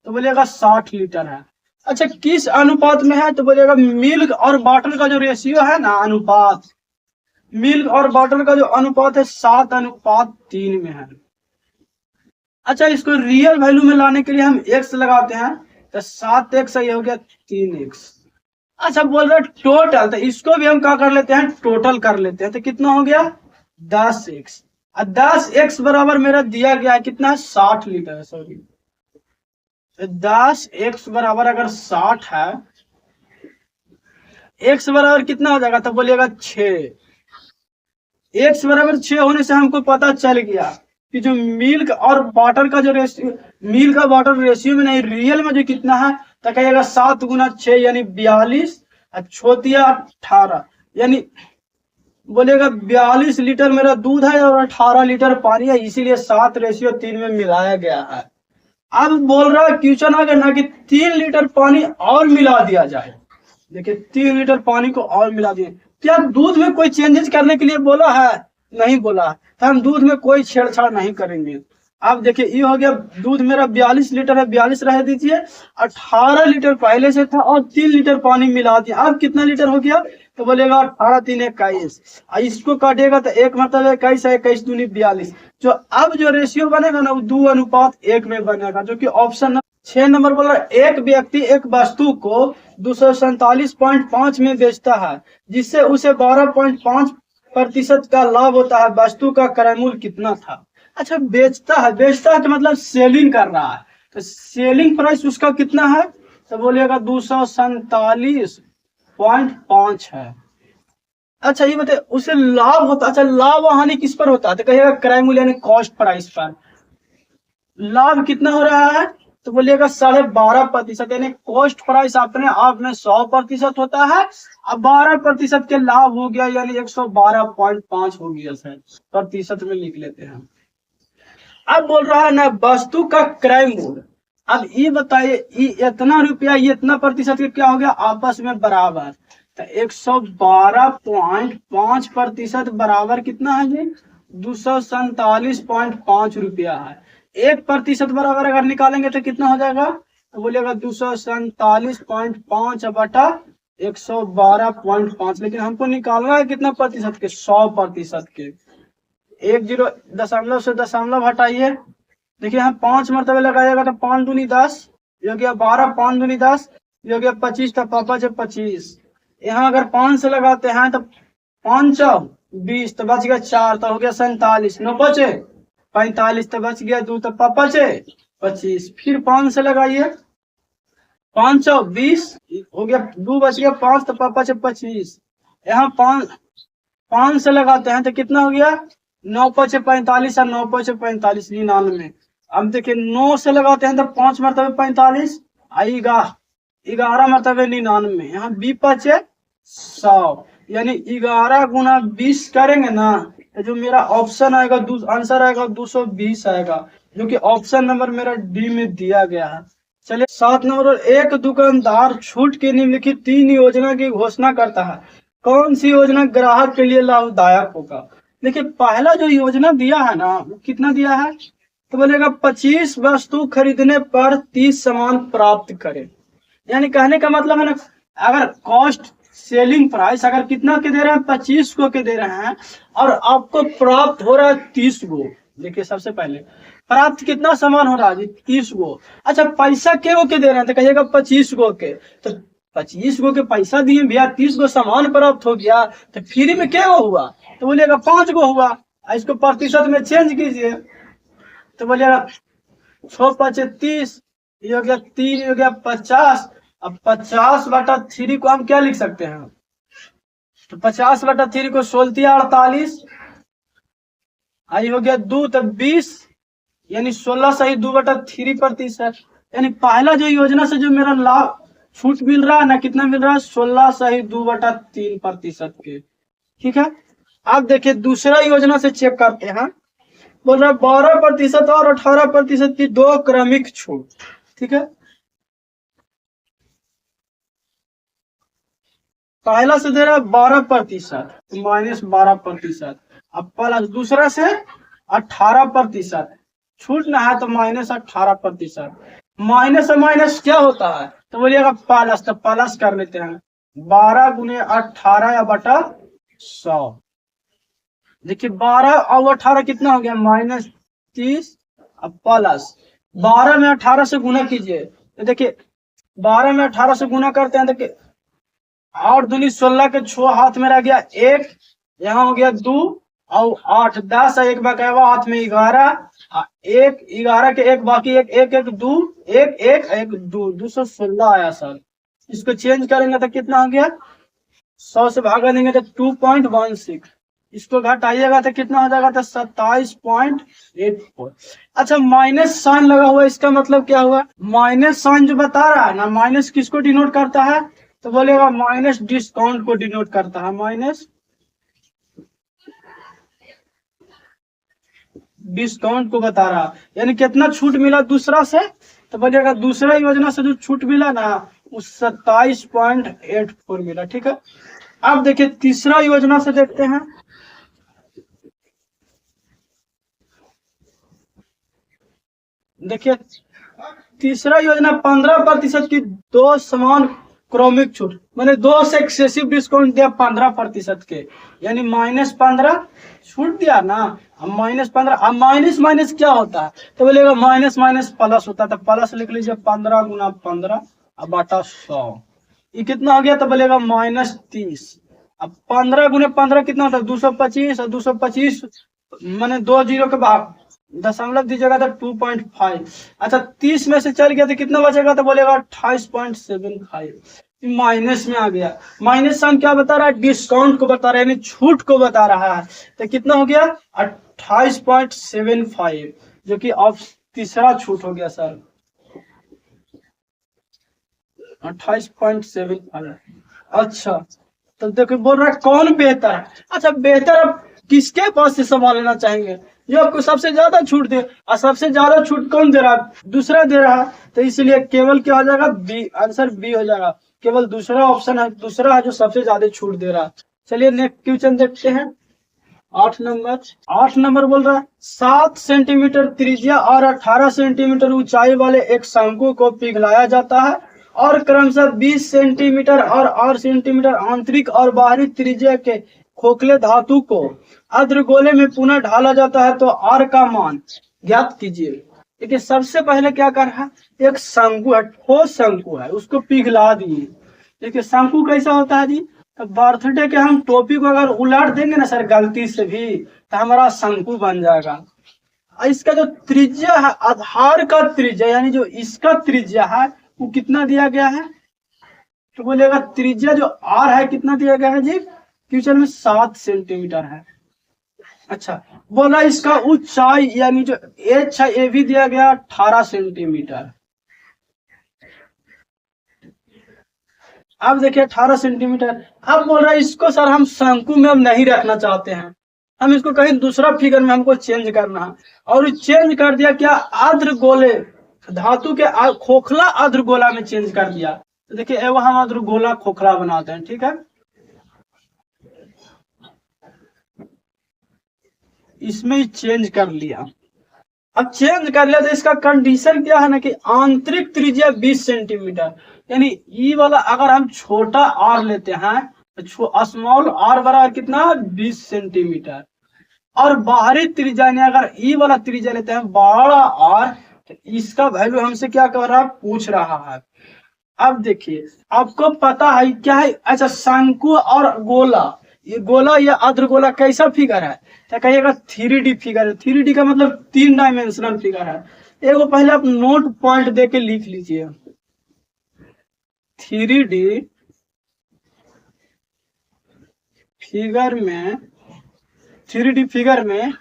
तो बोलेगा 60 लीटर है। अच्छा किस अनुपात में है, तो बोलेगा मिल्क और वाटर का जो रेशियो है ना अनुपात, मिल्क और वाटर का जो अनुपात है 7:3 में है। अच्छा इसको रियल वैल्यू में लाने के लिए हम x लगाते हैं, तो 7x ये हो गया 3x। अच्छा बोल रहे टोटल, तो इसको भी हम क्या कर लेते हैं, टोटल कर लेते हैं, तो कितना हो गया 10x। 10x बराबर मेरा दिया गया है कितना है, 60 लीटर है, सॉरी 10x बराबर अगर 60 है, x बराबर कितना हो जाएगा, तो बोलिएगा 6। x बराबर 6 होने से हमको पता चल गया कि जो मिल्क और वाटर का जो रेशियो, मिल्क और वाटर रेशियो में नहीं रियल में जो कितना है, तो कहिएगा 7 गुना 6 यानी 42, छोतिया 18 यानी बोलेगा 42 लीटर मेरा दूध है और 18 लीटर पानी है, इसीलिए 7:3 में मिलाया गया है। अब बोल रहा है क्वेश्चन आ गया ना कि 3 लीटर पानी और मिला दिया जाए। देखिए 3 लीटर पानी को और मिला दिए, क्या दूध में कोई चेंजेस करने के लिए बोला है, नहीं बोला, तो हम दूध में कोई छेड़छाड़ नहीं करेंगे। अब देखिए ये हो गया दूध मेरा 42 लीटर है, 42 रह दीजिए, 18 लीटर पहले से था और 3 लीटर पानी मिला दिया, अब कितना लीटर हो गया, तो बोलेगा 18 3 21, इसको काटेगा तो एक मतलब 21 है, 21 दूनी 42, जो अब जो रेशियो बनेगा ना वो 2:1 में बनेगा, जो कि ऑप्शन 6 नंबर बोल रहा है एक व्यक्ति एक वस्तु को 247.5 में बेचता है जिससे उसे 12.5% का लाभ होता है, वस्तु का क्रय मूल्य कितना था। अच्छा बेचता है तो मतलब सेलिंग कर रहा है, तो सेलिंग प्राइस उसका कितना है, तो बोलिएगा 247.5 है। अच्छा ये बताइए उसे लाभ होता, अच्छा लाभ हानि किस पर होता है, तो कहिएगा क्रय मूल्य यानी कॉस्ट प्राइस पर। लाभ कितना हो रहा है, तो बोलिएगा 12.5%, यानी कॉस्ट प्राइस अपने आप में 100% होता है, अब 12% के लाभ हो गया यानी 112.5 हो गया सर, प्रतिशत में लिख लेते हैं। अब बोल रहा है ना वस्तु का क्रय मूल्य, अब ये बताइए इतना रुपया ये इतना प्रतिशत क्या हो गया आपस में बराबर, तो 112.5% बराबर कितना है जी, 247.5 रुपया है। 1% बराबर अगर निकालेंगे तो कितना हो जाएगा, तो बोलिएगा 247.5 बटा 112.5, लेकिन हमको निकालना है कितना प्रतिशत के, 100% के। 1 जीरो दशमलव से दशमलव हटाइए, देखिए यहाँ 5 मरतबे लगाइएगा तो 5 दूनी 10, जो कि 12 5 दूनी 10, ये हो गया 25 तो पापा से 25। यहाँ अगर 5 से लगाते हैं तो 5 20 तो बच गया 4 तो हो गया 47। 9 बचे 45 तो बच गया 2 तो पापा से 25। फिर 5 से लगाइए 5 20 हो गया 2 बच गया 5 तो पापा से 25। यहाँ 5 से लगाते हैं तो कितना हो गया 9 5 45 और 9 5 45 99। अब देखिए 9 से लगाते हैं तो 5 मरतबे 45 आएगा 11 मरतबे 99। यहाँ 20 5 100 यानी 11 गुना 20 करेंगे ना तो जो मेरा ऑप्शन आएगा आंसर आएगा 220 आएगा, जो कि ऑप्शन नंबर मेरा डी में दिया गया है। चलिए 7 नंबर, एक दुकानदार छूट की निम्नलिखित 3 योजना की घोषणा करता है, कौन सी योजना ग्राहक के लिए लाभदायक होगा। देखिए पहला जो योजना दिया है ना वो कितना दिया है तो बोलेगा 25 वस्तु खरीदने पर 30 सामान प्राप्त करें। यानी कहने का मतलब है ना, अगर कॉस्ट सेलिंग प्राइस अगर कितना के दे रहे हैं 25 को के दे रहे हैं और आपको प्राप्त हो रहा है 30 गो। देखिए सबसे पहले प्राप्त कितना सामान हो रहा है 30 गो। अच्छा पैसा के गो के दे रहे हैं तो कहिएगा 25 गो के, तो 25 गो के पैसा दिए भैया 30 गो सामान प्राप्त हो गया तो फ्री में क्या हुआ तो बोलिएगा 5 गो हुआ। इसको प्रतिशत में चेंज कीजिए तो बोलिएगा 6 5 30, ये हो गया 3, हो गया 50। अब 50/3 को हम क्या लिख सकते हैं तो 50/3 को 16 48 आई हो गया 2 तो 20 यानी 16 सही 2/3%। यानी पहला जो योजना से जो मेरा लाभ छूट मिल रहा है ना कितना मिल रहा है 16 सही 2/3% के। ठीक है, अब देखिए दूसरा योजना से चेक करते हैं। बोल रहा है 12% और 18% की 2 क्रमिक छूट। ठीक है, पहला से दे रहा है 12% -12%। अब प्लस दूसरा से 18% छूट ना है तो -18%। माइनस से माइनस क्या होता है तो बोलिएगा प्लस, तो प्लस कर लेते हैं 12 गुने 18 या बटा 100। देखिए 12 और 18 कितना हो गया -30। अब प्लस 12 में 18 से गुना कीजिए तो देखिए 12 में 18 से गुना करते हैं देखिए 8 दूनी 16 के 6 हाथ में रह गया 1, यहाँ हो गया 2 और 8 10 एक बकाया हाथ में 11, 1 11 के 1 बाकी 1 1 1 2 1 1 1 2 216 आया सर। इसको चेंज करेंगे तो कितना हो गया 100 से भागा देंगे तो 2.16। इसको घटाइएगा तो कितना हो जाएगा तो 27.84। अच्छा माइनस साइन लगा हुआ इसका मतलब क्या हुआ माइनस साइन जो बता रहा है ना माइनस किसको डिनोट करता है तो बोलेगा माइनस डिस्काउंट को डिनोट करता है, माइनस डिस्काउंट को बता रहा। यानी कितना छूट मिला दूसरा से तो बोलिएगा दूसरा योजना से जो छूट मिला ना वो 27.84 मिला। ठीक है, अब देखिए तीसरा योजना से देखते हैं। देखिए तीसरा योजना 15% की 2 समान क्रॉमिक छूट मैंने 2 से एक्सेसिव डिस्काउंट दिया 15% के, यानी -15 छूट दिया ना। अब -15 अब माइनस माइनस क्या होता है तो बोलेगा माइनस माइनस प्लस होता है, तो प्लस लिख लीजिए 15 गुना 15 अब बटा 100। ये कितना हो गया तो बोलेगा -30। अब 15 गुने 15 कितना होता है 225 और 225 मैंने 2 जीरो के बाद दशमलव दीजिएगा तो 2.5। अच्छा 30 में से चल गया तो कितना बचेगा तो बोलेगा 28.75। माइनस में आ गया। माइनस साइन क्या बता रहा है डिस्काउंट को बता रहा है यानी छूट को बता रहा है, तो कितना हो गया 28.75 जो कि अब तीसरा छूट हो गया सर 28.75। अच्छा तो देखो बोल रहा है कौन बेहतर है। अच्छा बेहतर अब किसके पास से सामान लेना चाहेंगे जो आपको सबसे ज्यादा छूट दे, और सबसे ज्यादा छूट कौन दे रहा है दूसरा दे रहा है, तो इसलिए केवल क्या हो जाएगा बी, आंसर बी हो जाएगा। केवल दूसरा ऑप्शन है, दूसरा है जो सबसे ज्यादा छूट दे रहा है। चलिए नेक्स्ट क्वेश्चन देखते हैं 8 नंबर बोल रहा है 7 सेंटीमीटर त्रिज्या और 18 सेंटीमीटर ऊंचाई वाले एक शंकु को पिघलाया जाता है और क्रमशः 20 सेंटीमीटर और 8 सेंटीमीटर आंतरिक और बाहरी त्रिज्या के खोखले धातु को अर्धगोले में पुनः ढाला जाता है तो आर का मान ज्ञात कीजिए। देखिए सबसे पहले क्या कर रहा है, एक शंकु है, ठोस शंकु है, उसको पिघला दिए। देखिए शंकु कैसा होता है जी, तो बर्थडे के हम टोपी को अगर उलट देंगे ना सर गलती से भी, तो हमारा शंकु बन जाएगा। और इसका जो त्रिज्या है, आधार का त्रिज्या यानी जो इसका त्रिज्या है वो कितना दिया गया है, तो बोलेगा त्रिज्या जो आर है कितना दिया गया है जी, क्वेश्चन में 7 सेंटीमीटर है। अच्छा बोला इसका ऊंचाई यानी जो एच है ये भी दिया गया 18 सेंटीमीटर। अब देखिए 18 सेंटीमीटर। अब बोल रहा है इसको सर हम शंकु में हम नहीं रखना चाहते हैं, हम इसको कहीं दूसरा फिगर में हमको चेंज करना है। और चेंज कर दिया क्या, अर्धगोले धातु के खोखला अर्धगोला में चेंज कर दिया। तो देखिए एवं हम अर्धगोला खोखला बनाते हैं, ठीक है। इसमें चेंज कर लिया। अब चेंज कर लिया तो इसका कंडीशन क्या है ना कि आंतरिक त्रिज्या 20 सेंटीमीटर, यानी ई वाला अगर हम छोटा आर लेते हैं तो स्मॉल आर बराबर कितना 20 सेंटीमीटर, और बाहरी त्रिज्या यानी अगर ई वाला त्रिज्या लेते हैं बड़ा आर, तो इसका वैल्यू हमसे क्या कर रहा है, पूछ रहा है। अब देखिए आपको पता है क्या है, अच्छा शंकु और गोला, ये गोला या अर्धगोला कैसा फिगर है, तो कहिएगा 3D फिगर है। 3D का मतलब 3 डायमेंशनल फिगर है। एगो पहले आप नोट पॉइंट दे के लिख लीजिए, 3D फिगर में, 3D फिगर में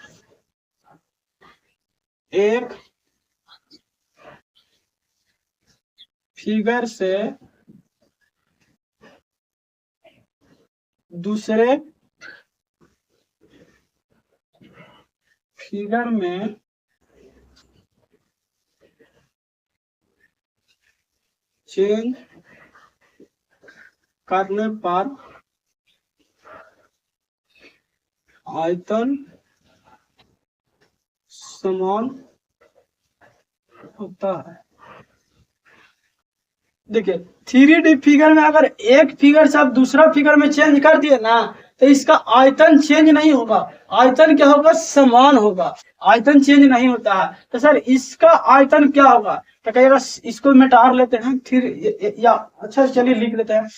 एक फिगर से दूसरे फिगर में चेंज करने पर आयतन समान होता है। देखिए 3D फिगर में अगर एक फिगर से आप दूसरा फिगर में चेंज कर दिए ना, तो इसका आयतन चेंज नहीं होगा, आयतन क्या होगा, समान होगा, आयतन चेंज नहीं होता है। तो सर इसका आयतन क्या होगा, तो कहिएगा इसको मिटार लेते हैं फिर या अच्छा चलिए लिख लेते हैं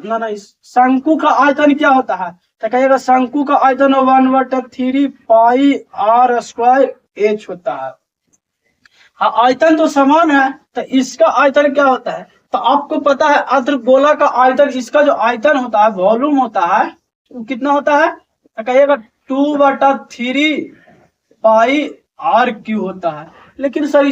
ना ना, शंकु का आयतन क्या होता है, तो कहिएगा शंकु का आयतन 1/3 पाई आर स्क्वायर एच होता है। हाँ आयतन तो समान है, तो इसका आयतन क्या होता है, तो आपको पता है अर्धगोला का आयतन, इसका जो आयतन होता है वॉल्यूम होता है वो कितना होता है, तो कहिएगा 2/3 पाई आर क्यू होता है। लेकिन सर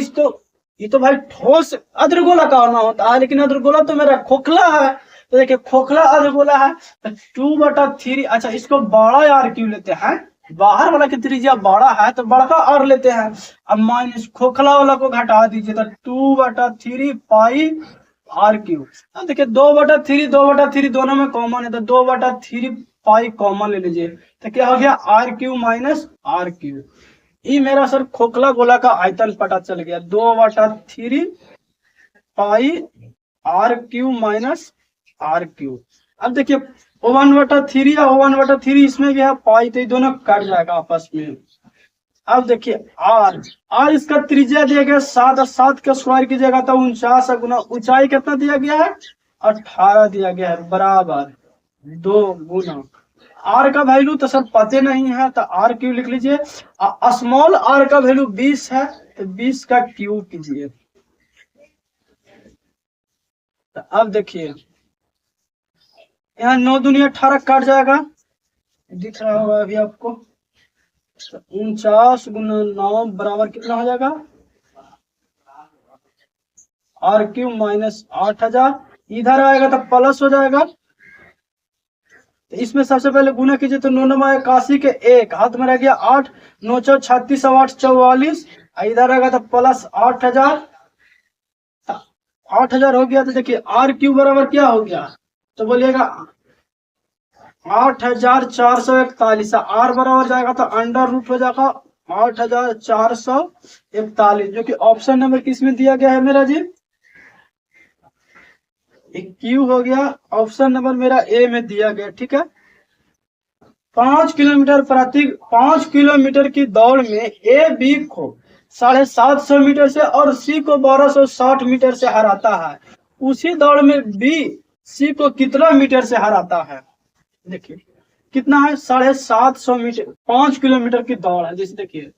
ये तो भाई ठोस अर्धगोला का होना होता है, लेकिन अर्धगोला तो मेरा खोखला है। तो देखिए खोखला अर्धगोला है तो 2/3, अच्छा इसको बड़ा आर क्यू लेते हैं, बाहर वाला की त्रिज्या बड़ा है तो बड़ा आर लेते हैं। अब माइनस खोखला वाला को घटा दीजिए तो 2/3 पाई आर क्यू। अब देखिए 2/3 दोनों में कॉमन है, तो 2/3 पाई कॉमन ले लीजिए, तो क्या हो गया R Q minus R Q. ये मेरा सर खोखला गोला का आयतन पता चल गया, 2/3 pi R Q minus R Q. अब देखिए 1/3 या 1/3 इसमें भी है पाई, तो ये दोनों कट जाएगा आपस में। अब देखिए आर इसका त्रिज्या दिया गया 7 और 7 का स्क्वायर कीजिएगा तो 49 गुना ऊंचाई कितना दिया गया है 18 दिया गया है, बराबर 2 गुना आर का वैल्यू तो सर पते नहीं है, तो आर क्यू लिख लीजिए। स्मॉल आर का वैल्यू 20 है तो 20 का क्यू कीजिए। तो अब देखिए यहाँ 9 दूनी 18 काट जाएगा, दिख रहा होगा अभी आपको, 49 गुना 9 बराबर कितना हो जाएगा आर क्यू माइनस 8000, इधर आएगा तो प्लस हो जाएगा। तो इसमें सबसे पहले गुना कीजिए तो 9 9 81 के 1 हाथ में रह गया 8, 9 4 36 8 44, इधर आएगा तो प्लस 8000, 8000 हो गया। तो देखिए आर क्यू बराबर क्या हो गया, तो बोलिएगा 8441, आर बराबर जाएगा तो अंडर रूट हो जाएगा 8441, जो कि ऑप्शन नंबर किस में दिया गया है मेरा जी, क्यू हो गया, ऑप्शन नंबर मेरा ए में दिया गया, ठीक है। 5 किलोमीटर की दौड़ में ए बी को 750 मीटर से और सी को 1260 मीटर से हराता है, उसी दौड़ में बी सी को कितना मीटर से हराता है। देखिए कितना है, 750 मीटर, 5 किलोमीटर की दौड़ है। जैसे देखिए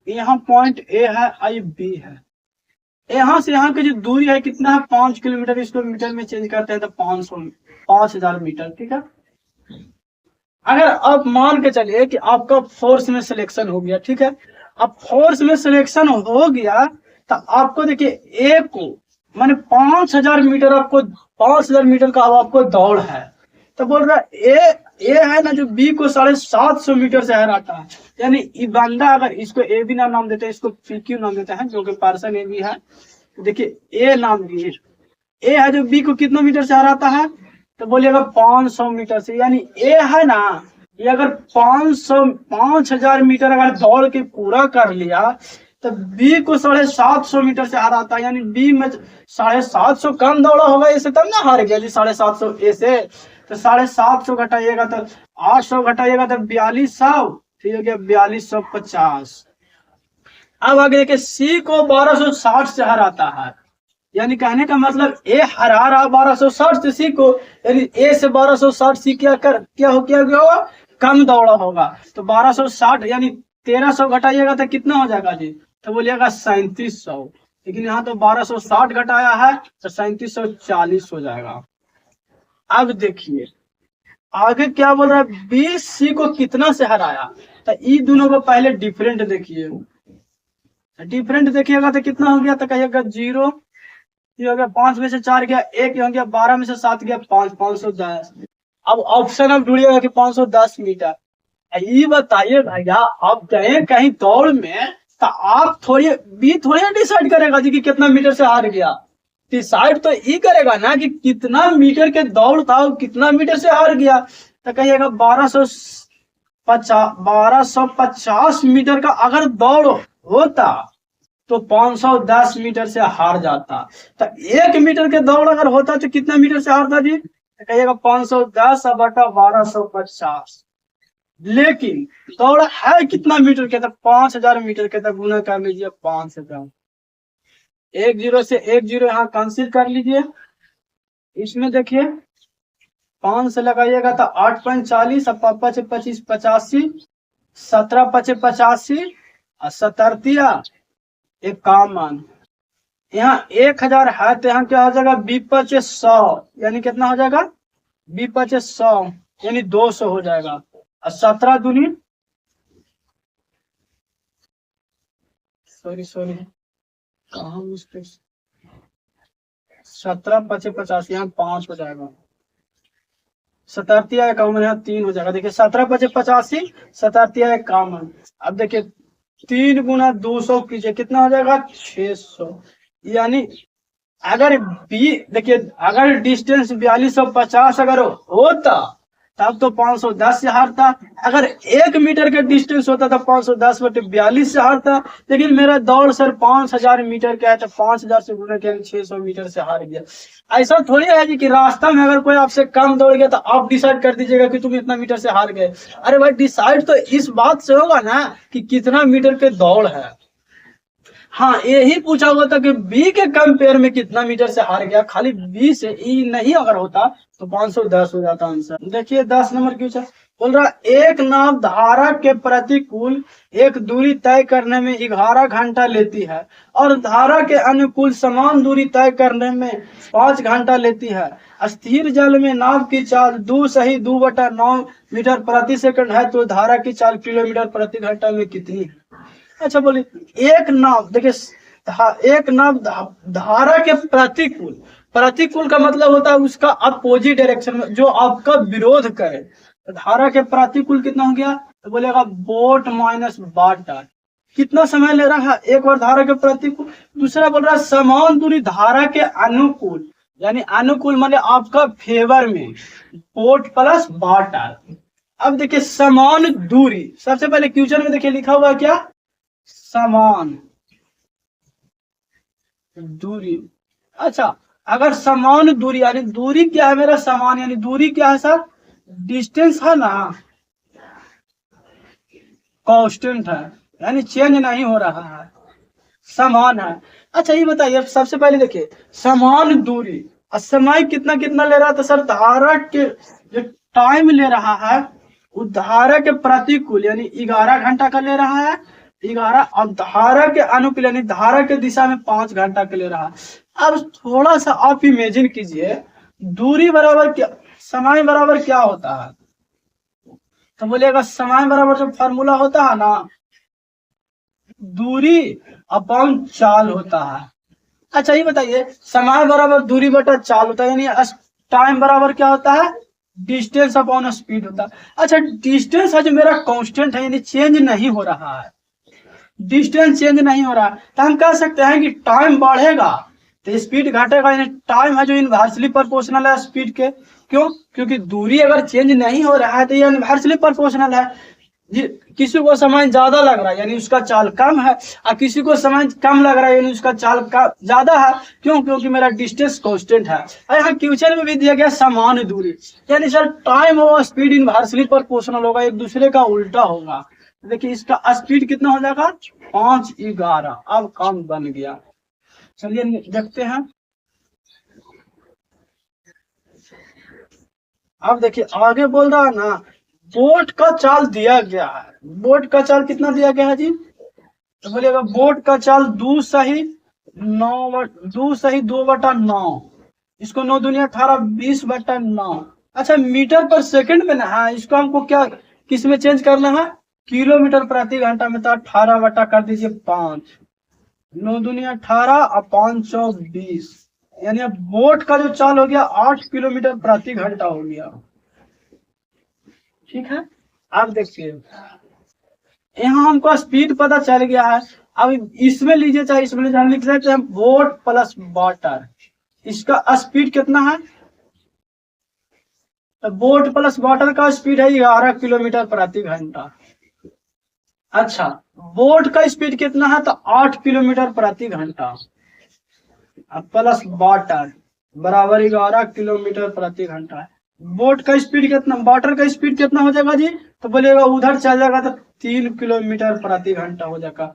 यहाँ पॉइंट ए है, आई बी है, यहाँ से यहाँ की जो दूरी है कितना है, 5 किलोमीटर। इसको मीटर में चेंज करते हैं तो 5000 मीटर, ठीक है। अगर आप मान के चलिए कि आपका फोर्स में सिलेक्शन हो गया, ठीक है, अब फोर्स में सिलेक्शन हो गया तो आपको देखिए ए को माने 5000 मीटर, आपको 5000 मीटर का अब आपको दौड़ है, तो बोल रहा ए है ना जो बी को 750 मीटर से हराता है, यानी ये बंदा, अगर इसको ए बी नाम देते हैं, इसको पी क्यू नाम देते हैं, जो कि पर्सन ए बी है। देखिए ए नाम दिए, ए है जो बी को कितना मीटर से हराता है, तो बोलिएगा 500 मीटर से। यानी ए है ना, ये अगर 5000 मीटर अगर दौड़ के पूरा कर लिया तो बी को 750 मीटर से हराता है, यानी बी में 750 कम दौड़ा होगा इसे, तब ना हार गया जी 750 ए से। तो 750 घटाइएगा तो 800 घटाइएगा तो 4200, ठीक हो गया 4250। अब आगे देखिए सी को 1260 से हराता है, यानी कहने का मतलब ए हरा रहा 1260 से सी को, यानी ए से 1260 सी क्या होगा, कम दौड़ा होगा। तो 1260 यानी 1300 घटाइएगा तो कितना हो जाएगा जी, तो बोलिएगा 3700। लेकिन यहाँ तो 1260 घटाया है तो 3740 हो जाएगा। अब देखिए आगे क्या बोल रहा है, बी सी को कितना से हराया, तो ये दोनों को पहले डिफरेंट देखिए, डिफरेंट देखिएगा तो कितना हो गया, तो कहिएगा 0, ये हो गया 5 में से 4 गया 1, हो गया 12 में से 7 गया 5, 510। अब ऑप्शन अब ढूंढिएगा कि 510 मीटर। ये बताइए भैया, आप गए कहीं दौड़ में तो आप थोड़ी डिसाइड करेगा जी कि कितना मीटर से हार गया, डिसाइड तो ये करेगा ना कि कितना मीटर के दौड़ था और कितना मीटर से हार गया। तो कहिएगा 1250 मीटर का अगर दौड़ होता तो 510 मीटर से हार जाता। तो 1 मीटर के दौड़ अगर होता तो कितना मीटर से हारता जी, तो कहिएगा 510 बटा 1250। लेकिन दौड़ है कितना मीटर के, तो 5000 मीटर के, तो गुना कर लीजिए 5 से। 10 से 10 यहाँ कैंसिल कर लीजिए। इसमें देखिए 5 से लगाइएगा तो 8 5 40, 5 25 85, 17 5 85 और 17 51। यहाँ 1000 है तो यहाँ क्या हो जाएगा, बी 5 100, यानी कितना हो जाएगा, बी 5 100 यानी 200 हो जाएगा। और 17 दूनी सॉरी कहा, 17 5 50, यहाँ 5 हो जाएगा, 17 51 यहाँ 3 हो जाएगा। देखिए 17 5 85, 17 51। अब देखिए 3 गुना 200 कीजिए, कितना हो जाएगा 600। यानी अगर बी देखिए अगर डिस्टेंस 4250 अगर होता तब तो 510 से हारता, अगर 1 मीटर का डिस्टेंस होता तो 510 बटे 42 से हारता। लेकिन मेरा दौड़ सर 5000 मीटर का है तो 5000 से गुना किया 600 मीटर से हार गया। ऐसा थोड़ी है जी कि रास्ता में अगर कोई आपसे कम दौड़ गया तो आप डिसाइड कर दीजिएगा कि तुम इतना मीटर से हार गए। अरे भाई डिसाइड तो इस बात से होगा ना कि कितना मीटर के दौड़ है। हाँ यही पूछा हुआ था कि बी के कंपेयर में कितना मीटर से हार गया, खाली बी से ई नहीं अगर होता तो 510 हो जाता आंसर। देखिए 10 नंबर क्वेश्चन बोल रहा, एक नाव धारा के प्रतिकूल एक दूरी तय करने में 11 घंटा लेती है और धारा के अनुकूल समान दूरी तय करने में 5 घंटा लेती है। स्थिर जल में नाव की चाल 2 मीटर प्रति सेकंड है, तो धारा की चाल किलोमीटर प्रति घंटा में कितनी है। अच्छा बोलिए एक नाव, देखिए एक नाव धारा के प्रतिकूल, प्रतिकूल का मतलब होता है उसका अपोजिट डायरेक्शन में, जो आपका विरोध करे। तो धारा के प्रतिकूल कितना हो गया, तो बोलेगा बोट माइनस वाटर। कितना समय ले रहा है, एक बार धारा के प्रतिकूल, दूसरा बोल रहा है समान दूरी धारा के अनुकूल, यानी अनुकूल माने आपका फेवर में, बोट प्लस वाटर। अब देखिए समान दूरी, सबसे पहले क्वेश्चन में देखिए लिखा हुआ क्या, समान दूरी। अच्छा अगर समान दूरी यानी दूरी क्या है मेरा, समान यानी दूरी क्या है सर, डिस्टेंस है ना, कांस्टेंट है। यानी चेंज नहीं हो रहा है, समान है। अच्छा ये बताइए, अब सबसे पहले देखिए समान दूरी और समय कितना कितना ले रहा था सर, धारा के जो टाइम ले रहा है वो धारा के प्रतिकूल यानी 11 घंटा का ले रहा है, 11, और धारा के अनुकूल यानी धारा के दिशा में 5 घंटा का ले रहा है। अब थोड़ा सा आप इमेजिन कीजिए, दूरी बराबर क्या, समय बराबर क्या होता है, तो बोलिएगा समय बराबर जो फॉर्मूला होता है ना, दूरी अपॉन चाल होता है। अच्छा ये बताइए, समय बराबर दूरी बटा चाल होता है, यानी टाइम बराबर क्या होता है, डिस्टेंस अपॉन स्पीड होता है। अच्छा डिस्टेंस है जो मेरा कांस्टेंट है, यानी चेंज नहीं हो रहा है, डिस्टेंस चेंज नहीं हो रहा, तो हम कह सकते हैं कि टाइम बढ़ेगा तो स्पीड घटेगा, यानी टाइम है जो इनवर्सली प्रोपोर्शनल है स्पीड के। क्यों? क्योंकि दूरी अगर चेंज नहीं हो रहा है तो ये इनवर्सली प्रोपोर्शनल है। किसी को समय ज्यादा लग रहा है यानी उसका चाल कम है, और किसी को समय कम लग रहा है यानी उसका चाल का ज्यादा है। क्यों? क्योंकि मेरा डिस्टेंस कांस्टेंट है। और यहाँ क्वेश्चन में भी दिया गया समान दूरी, यानी सर टाइम और स्पीड इनवर्सली प्रोपोर्शनल होगा, एक दूसरे का उल्टा होगा। देखिए इसका स्पीड कितना हो जाएगा, 5:11। अब काम बन गया। चलिए देखते हैं। अब देखिए आगे बोल रहा है ना, बोट का चाल दिया गया है, बोट का चाल कितना दिया गया है जी, तो बोलिएगा बोट का चाल 2 सही 2 बटा 9, इसको 9 दूनी 18, 20/9। अच्छा मीटर पर सेकंड में ना है, इसको हमको क्या किस में चेंज करना है, किलोमीटर प्रति घंटा में, तो 18 बटा कर दीजिए 5, 9 दूनी 18 और 5 चौक 20, यानी अब बोट का जो चाल हो गया 8 किलोमीटर प्रति घंटा हो गया। ठीक है, अब देखिए यहाँ हमको स्पीड पता चल गया है। अब इसमें लीजिए चाहे इसमें लीजिए, हम लिख सकते हैं बोट प्लस वाटर, इसका स्पीड कितना है, तो बोट प्लस वाटर का स्पीड है 11 किलोमीटर प्रति घंटा। अच्छा बोट का स्पीड कितना है, तो 8 किलोमीटर प्रति घंटा, प्लस वाटर बराबर 11 किलोमीटर प्रति घंटा है। बोट का स्पीड कितना, वाटर का स्पीड कितना हो जाएगा जी, तो बोलिएगा उधर चल जाएगा तो 3 किलोमीटर प्रति घंटा हो जाएगा।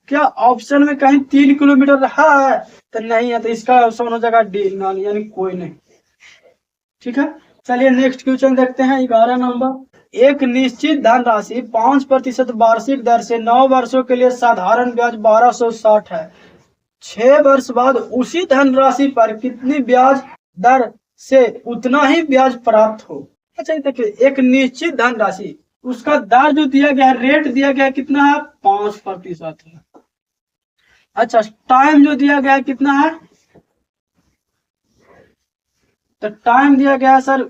क्या ऑप्शन में कहीं 3 किलोमीटर रहा है, तो नहीं है, तो इसका ऑप्शन हो जाएगा डी, नॉन, यानी कोई नहीं। ठीक है, चलिए नेक्स्ट क्वेश्चन देखते हैं 11 नंबर। एक निश्चित धनराशि 5% वार्षिक दर से 9 वर्षों के लिए साधारण ब्याज 1260 है। 6 वर्ष बाद उसी धनराशि पर कितनी ब्याज दर से उतना ही ब्याज प्राप्त हो। अच्छा देखिए एक निश्चित धनराशि, उसका दर जो दिया गया है, रेट दिया गया है कितना है, 5% है। अच्छा टाइम जो दिया गया है कितना है, तो टाइम दिया गया है सर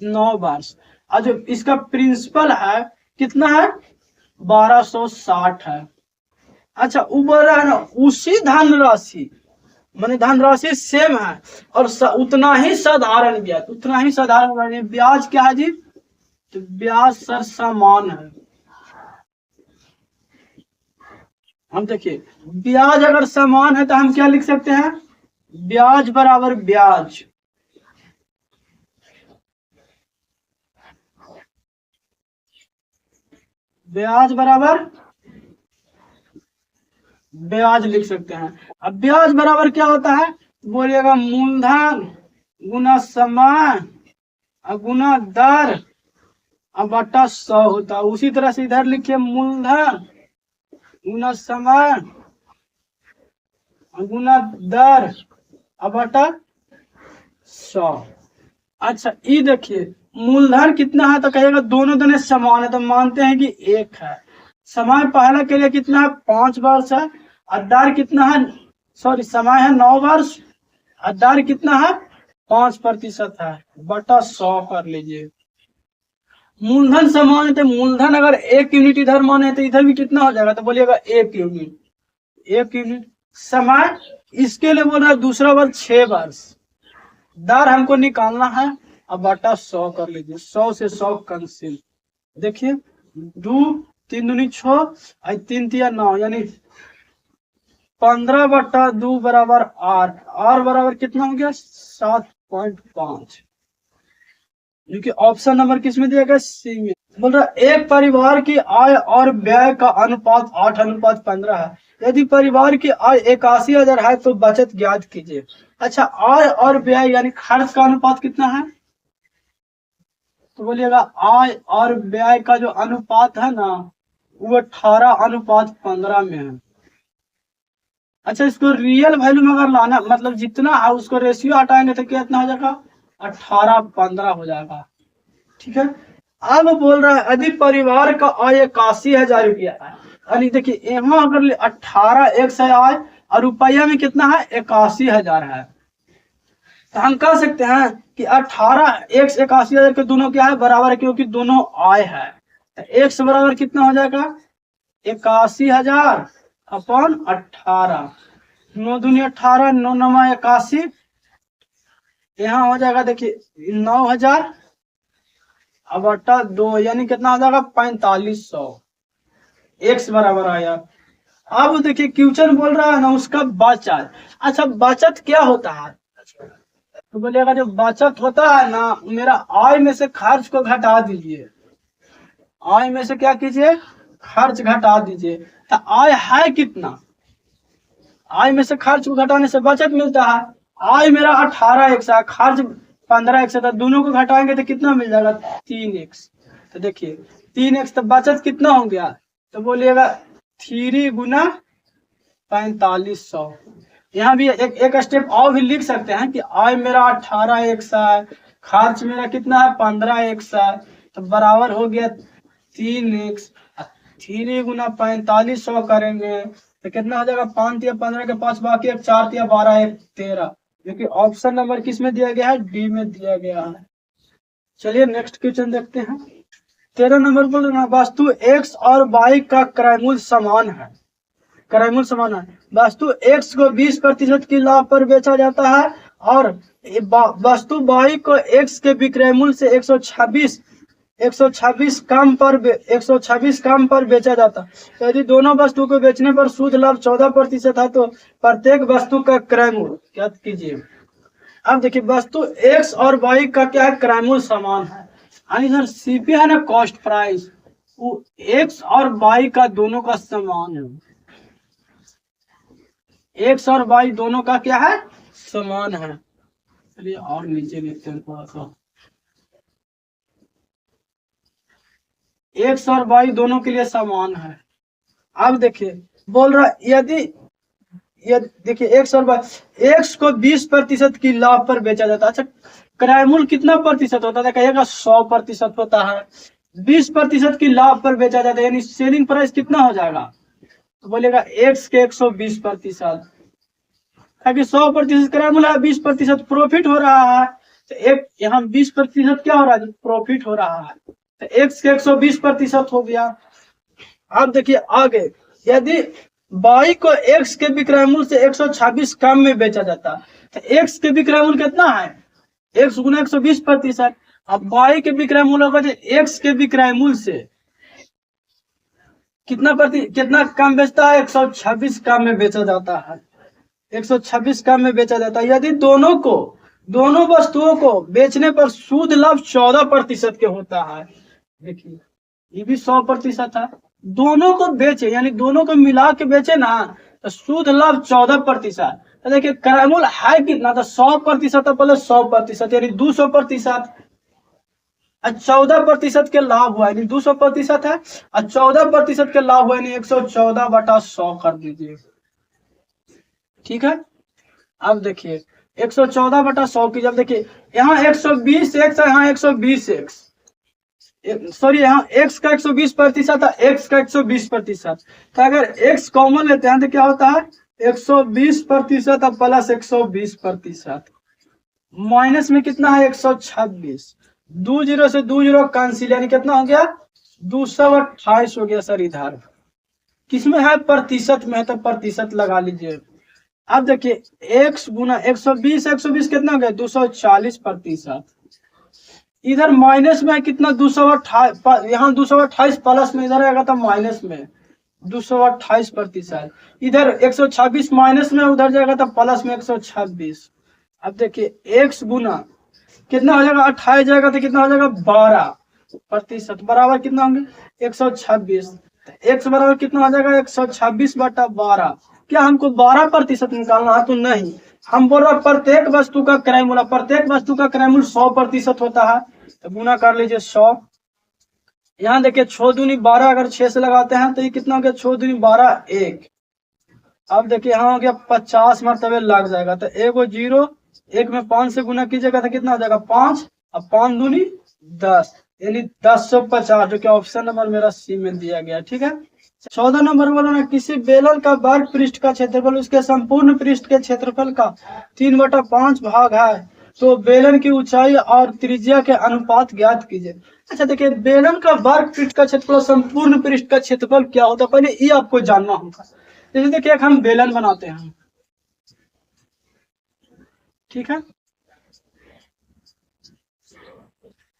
9 वर्ष, और जो इसका प्रिंसिपल है कितना है, 1260 है। अच्छा वो बोल रहा है ना उसी धनराशि, माने धनराशि सेम है और उतना ही साधारण ब्याज, उतना ही साधारण ब्याज क्या है जी, तो ब्याज सर समान है। हम देखिए ब्याज अगर समान है तो हम क्या लिख सकते हैं, ब्याज बराबर ब्याज, ब्याज बराबर ब्याज लिख सकते हैं। अब ब्याज बराबर क्या होता है, बोलिएगा मूलधन गुना समय गुना दर अब बटा 100 होता है। उसी तरह से इधर लिखिए मूलधन गुना समय गुना दर अब बटा 100। अच्छा ये देखिए मूलधन कितना है, तो कहेगा दोनों दोनों समान है, तो मानते हैं कि 1 है। समय पहला के लिए कितना है, 5 वर्ष है, और दर कितना है, सॉरी समय है 9 वर्ष, और दर कितना है 5% है, बटा 100 कर लीजिए। मूलधन समान है तो मूलधन अगर 1 यूनिट इधर माने तो इधर भी कितना हो जाएगा, तो बोलिएगा 1 यूनिट, 1 यूनिट। समय इसके लिए बोल रहा है दूसरा वर्ष 6 वर्ष, दर हमको निकालना है, अब बटा 100 कर लीजिए, 100 से 100 कैंसिल। देखिए 2 3 दूनी 6 3 तिया 9, यानी 15/2 बराबर 8, आर बराबर कितना हो गया 7.5, क्योंकि ऑप्शन नंबर किस में दिया गया, सी में। बोल रहा एक परिवार की आय और व्यय का अनुपात 8:15 है। यदि परिवार की आय 81,000 है तो बचत ज्ञात कीजिए। अच्छा, आय और व्यय यानी खर्च का अनुपात कितना है? तो बोलिएगा आय और व्यय का जो अनुपात है ना वो 18:15 में है। अच्छा, इसको रियल वैल्यू में अगर लाना मतलब जितना है उसको रेशियो हटाएंगे तो कितना हो जाएगा? 18:15 हो जाएगा। ठीक है। अब बोल रहा है यदि परिवार का आय 81,000 रुपया है, यानी देखिए यहाँ अगर 18 एक से आय और रुपया में कितना है? 81,000 है। तो हम कह सकते हैं कि 18 एक से 81,000 के दोनों क्या है? बराबर है, क्योंकि दोनों आय है। तो एक से बराबर कितना हो जाएगा? 81,000 अपन 18, 9 दूनी 18, 9 नमा 81, यहाँ हो जाएगा देखिए 9,000 अब बटा 2 यानी कितना हो जाएगा? 4500। एक्स बराबर आया। अब देखिए क्वेश्चन बोल रहा है ना उसका बचत। अच्छा, बचत क्या होता है? तो बोलिएगा जो बचत होता है ना, मेरा आय में से खर्च को घटा दीजिए। आय में से क्या कीजिए? खर्च घटा दीजिए। तो आय है कितना? आय में से खर्च को घटाने से बचत मिलता है। आय मेरा 18x है, खर्च 15x है, दोनों को घटाएंगे तो कितना मिल जाएगा? 3x। तो देखिए 3x, तो बचत कितना हो गया? तो बोलिएगा 3 गुना 4500। यहाँ भी एक स्टेप और भी लिख सकते हैं कि आय मेरा 18x है, खर्च मेरा कितना है? 15x है, तो बराबर हो गया 3x। 3 गुना 4500 करेंगे तो कितना हो जाएगा? 5 या 15 के 5 बाकी, 4 या 12 1 13, जो कि ऑप्शन नंबर किस में दिया गया है? डी में दिया गया है। चलिए नेक्स्ट क्वेश्चन देखते हैं। 13 नंबर बोल रहा वस्तु x और y का क्रयमूल्य समान है। क्रयमूल्य समान है। वस्तु x को 20% की लाभ पर बेचा जाता है और वस्तु y को x के विक्रय मूल्य से 126 कम पर बेचा जाता है। यदि दोनों वस्तु को बेचने पर शुद्ध लाभ 14% है तो प्रत्येक वस्तु का क्रय मूल्य क्या कीजिए? अब देखिए वस्तु x और y का क्या है? क्रय मूल्य समान है। यानी सर सीपी है ना, कॉस्ट प्राइस, वो x और y का दोनों का समान है। x और y दोनों का क्या है? समान है। चलिए और नीचे लिखते हैं थोड़ा सा। एक्स और वाई दोनों के लिए समान है। अब देखिए बोल रहा यदि देखिए एक्स और वाई, एक्स को 20% की लाभ पर बेचा जाता है। अच्छा, क्रय मूल्य कितना प्रतिशत होता है? कहिएगा 100% होता है। 20% की लाभ पर बेचा जाता है यानी सेलिंग प्राइस कितना हो जाएगा? तो बोलेगा एक्स के 120%, ताकि 100% क्रय मूल्य है, 20% प्रॉफिट हो रहा है। तो एक यहाँ 20% क्या हो रहा है? प्रॉफिट हो रहा है। तो एक्स के 120% हो गया। अब देखिए आगे, यदि वाई को एक्स के विक्रय मूल्य से 126 कम में बेचा जाता तो एक्स के विक्रय मूल्य कितना है? एक्स गुना 120%। अब वाई के विक्रय मूल्य होगा एक्स के विक्रय मूल्य से कितना कम बेचता है? 126 कम में बेचा जाता है। 126 कम में बेचा जाता है। यदि दोनों वस्तुओं को बेचने पर शुद्ध लाभ 14% के होता है। देखिए ये भी 100% है। दोनों को बेचे यानी दोनों को मिला के बेचे ना तो शुद्ध लाभ 14%। तो देखिए क्रय मूल्य है कितना? तो 100% प्लस 100% यानी 200%। 14% के लाभ हुआ यानी 200% है और 14% के लाभ हुआ यानी 114/100 कर दीजिए। ठीक है। अब देखिए 114/100 की, जब देखिए यहाँ 120x है, यहाँ 120x, सॉरी यहाँ x का 120% है, x का 120%। तो अगर x कॉमन लेते हैं तो क्या होता है? 120% प्लस 120%। माइनस में कितना है? 126। 2 0 से 2 0 कैंसिल यानी कितना हो गया? 228 हो गया सर। इधर किसमें है? प्रतिशत में है तो प्रतिशत लगा लीजिए। अब देखिए x गुना 120 कितना हो गया? 240%। इधर माइनस में है कितना? 228, यहाँ 228 प्लस में, इधर आएगा तो माइनस में 228%। इधर 126 माइनस में, उधर जाएगा तो प्लस में 126। अब देखिए x गुना कितना हो जाएगा? 28 जाएगा तो कितना हो जाएगा? 12। प्रतिशत बराबर कितना होंगे 126। x बराबर कितना हो जाएगा 126/12। क्या हमको 12% निकालना है तो नहीं, हम बोल रहे प्रत्येक वस्तु का क्रय मूल्य, प्रत्येक वस्तु का क्रय मूल्य 100% होता है, तो गुना कर लीजिए 100। यहाँ देखिए 6 दूनी 12, अगर 6 से लगाते हैं तो ये कितना हो गया 6 दूनी 12 1। अब देखिए यहाँ हो गया 50 मरतबे लग जाएगा, तो एगो 0, 1 में 5 से गुना कीजिएगा तो कितना हो जाएगा 5, अब 5 दूनी 10, यानी 1050, जो कि ऑप्शन नंबर मेरा सी में दिया गया। ठीक है, 14 नंबर बोला ना, किसी बेलन का वर्ग पृष्ठ का क्षेत्रफल उसके संपूर्ण पृष्ठ के क्षेत्रफल का 3/5 भाग है, तो बेलन की ऊंचाई और त्रिज्या के अनुपात ज्ञात कीजिए। अच्छा देखिए, बेलन का वर्ग पृष्ठ का क्षेत्रफल संपूर्ण पृष्ठ का क्षेत्रफल क्या होता है, पहले ये आपको जानना होगा। जैसे देखिए हम बेलन बनाते हैं, ठीक है,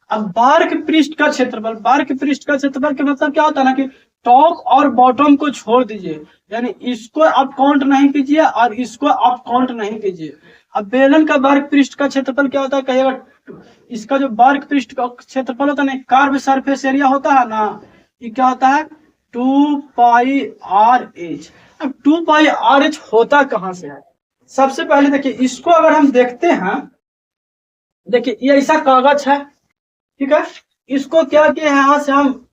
अब वर्ग पृष्ठ का क्षेत्रफल, वर्ग पृष्ठ का क्षेत्रफल का मतलब क्या होता है ना कि टॉप और बॉटम को छोड़ दीजिए, यानी इसको आप काउंट नहीं कीजिए और इसको आप काउंट नहीं कीजिए। अब बेलन का वर्ग पृष्ठ का क्षेत्रफल क्या होता है, कहिएगा इसका जो वर्ग पृष्ठ का क्षेत्रफल होता है ना, कर्व सरफेस एरिया होता है ना, ये क्या होता है 2πr/h। अब 2πr/h होता कहां से है, सबसे पहले देखिए इसको अगर हम देखते हैं, देखिए ये ऐसा कागज है, ठीक है, इसको क्या किया है, यहाँ से हम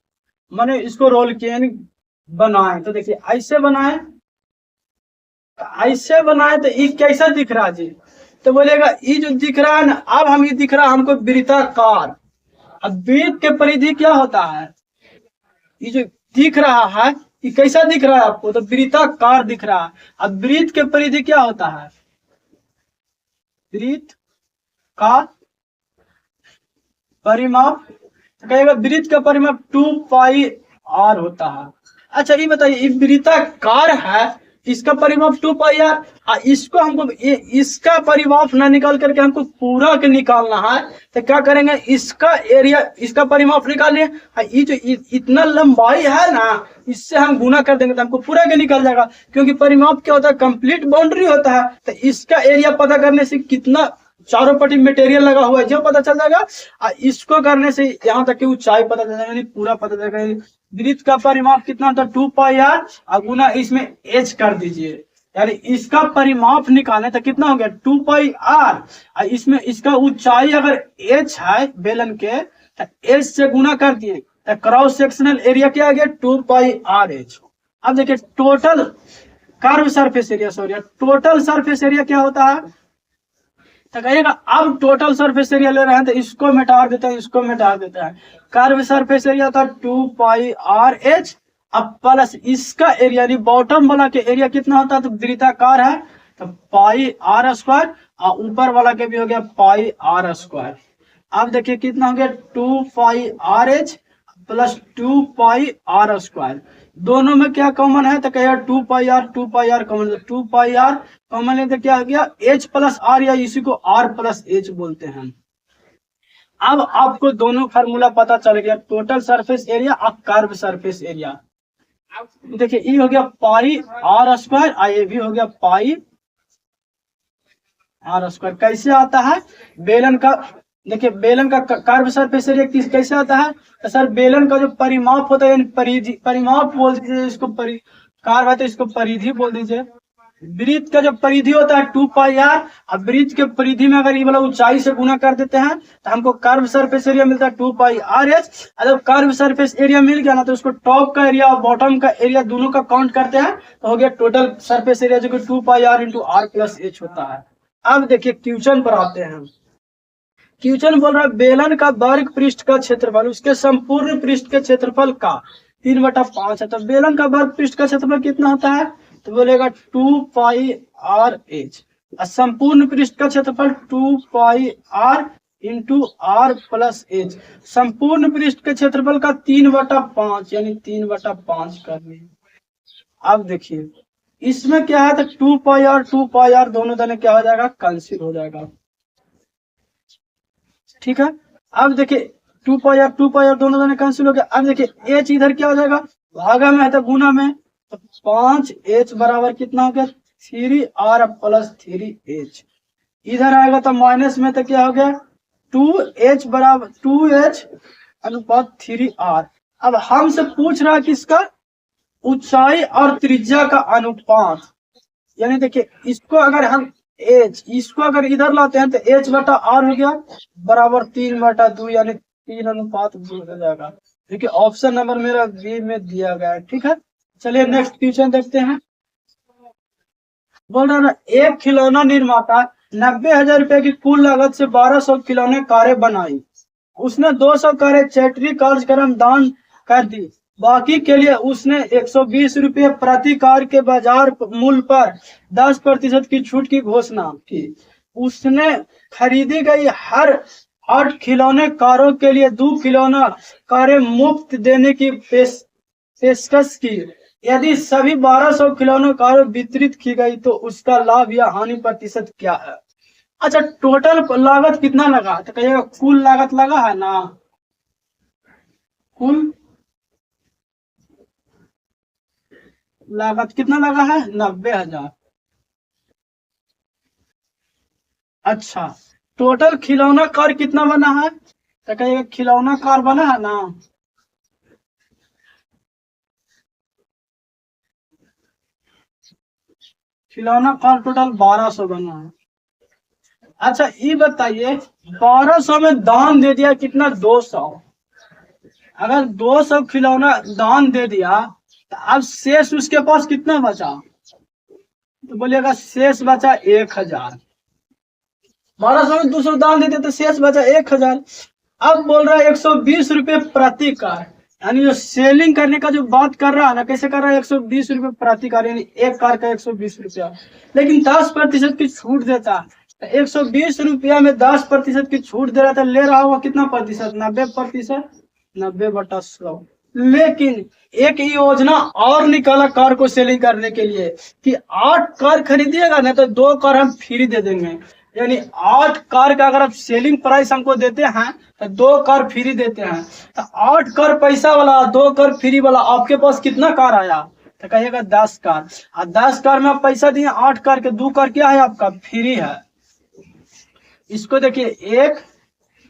मैंने इसको रोल किया यानी बनाए, तो देखिए ऐसे बनाए, ऐसे बनाए तो ये कैसा दिख रहा है जी, तो बोलेगा ये जो दिख रहा है ना, अब हम ये दिख रहा है हमको वृत्ताकार। अब वृत्त के परिधि क्या होता है, ये जो दिख रहा है ये कैसा दिख रहा है आपको, तो वृत्ताकार दिख रहा है। अब वृत्त के परिधि क्या होता है, वृत्त का परिमाप, कहेगा वृत्त का परिमाप 2πr होता है। अच्छा ये बताइए, ये वृत्ताकार है, इसका परिमाप 2πr, इसको हमको इसका परिमाप ना निकाल करके हमको पूरा के निकालना है, तो क्या करेंगे, इसका एरिया, इसका परिमाप निकालिए, ये जो इतना लंबाई है ना, इससे हम गुना कर देंगे तो हमको पूरा के निकल जाएगा, क्योंकि परिमाप क्या होता है कंप्लीट बाउंड्री होता है। तो इसका एरिया पता करने से कितना चारों पट्टी मटेरियल लगा हुआ है जो पता चल जाएगा, इसको करने से यहाँ तक की ऊंचाई पता चल जाएगा, पूरा पता चल जाएगा। वृत्त का परिमाप कितना होता है 2πr, और गुना इसमें h कर दीजिए, यानी इसका परिमाप निकालने तो कितना हो गया 2πr, इसमें इसका ऊंचाई अगर h है बेलन के, तो h से गुना कर दिए, तो क्रॉस सेक्शनल एरिया क्या आ गया 2πrh। अब देखिए total curve surface area, sorry total surface area क्या होता है, तो कहिएगा अब टोटल सरफेस एरिया ले रहे हैं तो इसको मिटा देते हैं, इसको मिटा देते हैं। कर्व सरफेस एरिया था 2πrh, अब प्लस इसका एरिया बॉटम वाला के एरिया कितना होता है, तो वृत्ताकार है तो πr², और ऊपर वाला के भी हो गया πr²। अब देखिए कितना हो गया 2πrh प्लस 2πr², दोनों में क्या कॉमन है, तो कहेगा 2πr कॉमन, 2πr कॉमन लेते क्या हो गया h प्लस r, या इसी को r प्लस h बोलते हैं। अब आपको दोनों फार्मूला पता चल गया, टोटल सरफेस एरिया और कर्व सरफेस एरिया। देखिए ये हो गया πr², ये भी हो गया πr²। कैसे आता है बेलन का, देखिए बेलन का कर्व सरफेस एरिया कैसे आता है, तो सर बेलन का जो परिमाप होता है, परिधि, परिमाप बोल दीजिए इसको, कर्व है तो इसको परिधि बोल दीजिए। वृत्त का जो परिधि होता है 2πr, अब वृत्त के परिधि में अगर ये वाला ऊंचाई से गुना कर देते हैं तो हमको कर्व सरफेस एरिया मिलता है 2πrh। जब कर्व सरफेस एरिया मिल गया ना, तो उसको टॉप का एरिया और बॉटम का एरिया दोनों का काउंट करते हैं, तो हो गया टोटल सरफेस एरिया, जो कि 2πr × r प्लस h होता है। अब देखिए क्वेश्चन पर आते हैं। क्वेश्चन बोल रहा है बेलन का वर्ग पृष्ठ का क्षेत्रफल उसके संपूर्ण पृष्ठ के क्षेत्रफल का 3/5 है, तो बेलन का वर्ग पृष्ठ का क्षेत्रफल कितना होता है, तो बोलेगा 2πrh, संपूर्ण पृष्ठ का क्षेत्रफल 2πr × r प्लस h, संपूर्ण पृष्ठ के क्षेत्रफल का 3/5 यानी 3/5 करने। अब देखिए इसमें क्या है, तो 2πr दोनों दोनों क्या हो जाएगा कैंसिल हो जाएगा, ठीक है। अब देखिए 2πr दोनों दोनों कैंसिल हो गया। अब देखिए h इधर क्या हो जाएगा, भागा में है तो गुना में, तो 5h बराबर कितना हो गया 3r प्लस 3h, इधर आएगा तो माइनस में, तो क्या हो गया 2h बराबर 2h अनुपात 3R। अब हमसे पूछ रहा है किसका, ऊंचाई और त्रिज्या का अनुपात। यानी देखिए इसको अगर हम एच, इसको अगर इधर लाते हैं तो एच बटा आर हो गया बराबर 3/2, यानी 3:2 हो जाएगा, देखिए ऑप्शन नंबर मेरा बी में दिया गया है। ठीक है, चलिए नेक्स्ट क्वेश्चन देखते हैं। बोल रहा है ना, एक खिलौना निर्माता 90,000 रुपए की कुल लागत से 1200 खिलौने कारें बनाई। उसने 200 कारें चैरिटी कार्यक्रम दान कर दी। बाकी के लिए उसने 120 रुपये प्रति कार के बाजार मूल्य पर 10% की छूट की घोषणा की। उसने खरीदी गई हर 8 खिलौने कारों के लिए 2 खिलौना कारें मुफ्त देने की पेशकश की। यदि सभी 1200 खिलौनों कारें वितरित की गई तो उसका लाभ या हानि प्रतिशत क्या है। अच्छा, टोटल लागत कितना लगा, तो कहिएगा कुल लागत लगा है ना, कुल लागत कितना लगा है 90,000। अच्छा, टोटल खिलौना कार कितना बना है, तो कहिएगा खिलौना कार बना है ना, खिलौना कार टोटल 1200 बना है। अच्छा ये बताइए 1200 में दान दे दिया कितना, 200। अगर 200 खिलौना दान दे दिया तो अब शेष उसके पास कितना बचा, तो बोलिएगा शेष बचा 1000। 1200 में 200 दान देते तो शेष बचा 1000। अब बोल रहा है 120 रुपये प्रति कार, यानी जो सेलिंग करने का जो बात कर रहा है ना, कैसे कर रहा है, 120 रुपये प्रति कार, यानी एक कार का 120 रुपया, लेकिन 10% की छूट देता है। 120 रुपया में 10% की छूट दे रहा था, ले रहा होगा कितना प्रतिशत, 90%, 90/100। लेकिन एक योजना और निकाला कार को सेलिंग करने के लिए कि 8 कार खरीदिएगा ना तो 2 कार हम फ्री दे देंगे। यानी 8 कार का अगर आप सेलिंग प्राइस हमको देते हैं तो 2 कार फ्री देते हैं। तो 8 कार पैसा वाला, 2 कार फ्री वाला, आपके पास कितना कार आया, तो कहिएगा 10 कार। और 10 कार में आप पैसा दिए 8 कार के, 2 कार क्या है आपका फ्री है। इसको देखिए 1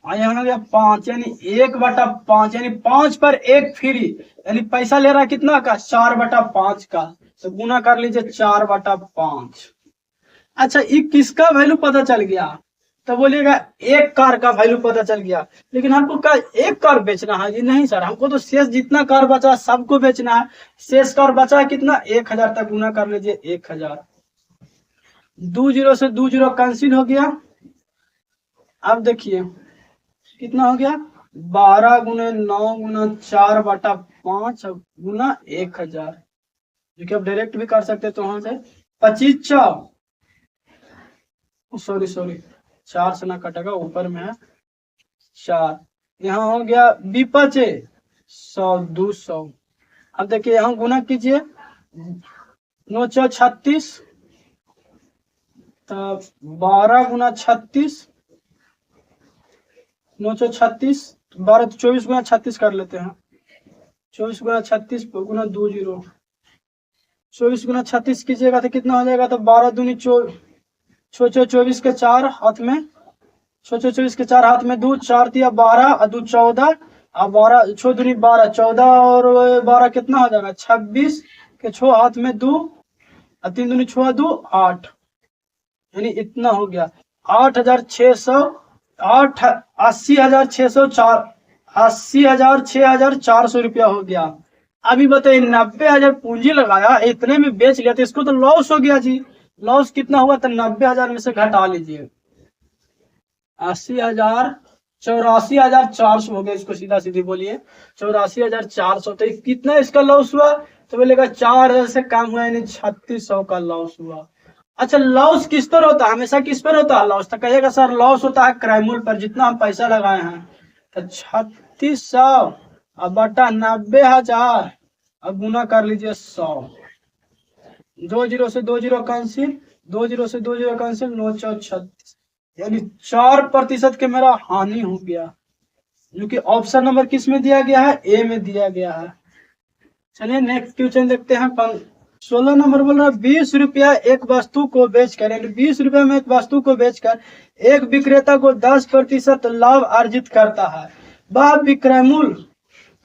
हो गया 5, यानी 1/5, यानी 5 पर 1 फ्री, यानी पैसा ले रहा है कितना का, 4/5 का, तो गुना कर लीजिए 4/5। अच्छा ये किसका वैल्यू पता चल गया, तो बोलिएगा एक कार का वैल्यू पता चल गया। लेकिन हमको क्या एक कार बेचना है जी, नहीं सर, हमको तो शेष जितना कार बचा सबको बेचना है। शेष कार बचा कितना, 1000 तक, गुना कर लीजिए 1000। 2 0 से 2 0 कैंसिल हो गया। अब देखिए कितना हो गया, 12 गुने 9 गुना 4/5 गुना 1000, जो कि आप डायरेक्ट भी कर सकते तो वहां से 25 सॉरी 4 से ना कटेगा, ऊपर में है 4, यहाँ हो गया 25 100 200। अब देखिए यहाँ गुना कीजिए 9 4 36, तब 12 गुना 36, 9 4 36, 12 24 गुना 36 कर लेते हैं, 24 गुना 36 गुना 20, 24 गुना 36 कीजिएगा तो कितना हो जाएगा, तो 12 दूनी 24 के 4 हाथ में, 24 के 4 हाथ में 2, 4 दिया 12 और 2 14, और 12 6 दूनी 12, 14 और 12 कितना हो जाएगा, 26 के 6 हाथ में 2 और 3 दूनी 6 2 8, यानी इतना हो गया 8,600 80,604 रुपया हो गया। अभी बताइए 90,000 पूंजी लगाया, इतने में बेच लिया तो इसको तो लॉस हो गया जी। लॉस कितना हुआ, तो 90,000 में से घटा लीजिए 80,000, 84,400 हो गया। इसको सीधा सीधी बोलिए 84,400। तो कितना इसका लॉस हुआ, तो बोलेगा 4,000 से कम हुआ, यानी 3600 का लॉस हुआ। अच्छा लॉस किस पर होता है, हमेशा किस पर होता है लॉस, तो कहिएगा सर लॉस होता है क्राइमूल पर, जितना हम पैसा लगाए हैं। तो 3600 बटा 90,000 अब गुना कर लीजिए 100, 2 0 से 2 0 कैंसिल, 2 0 से 2 0 कैंसिल, 9 4 36, यानी 4% के मेरा हानि हो गया, जो कि ऑप्शन नंबर किस में दिया गया है, ए में दिया गया है। चलिए नेक्स्ट क्वेश्चन देखते हैं। 16 नंबर बोल रहा है 20 रुपया एक वस्तु को बेचकर, यानी 20 रुपया में एक वस्तु को बेचकर एक विक्रेता को 10% लाभ अर्जित करता है। वह विक्रय मूल्य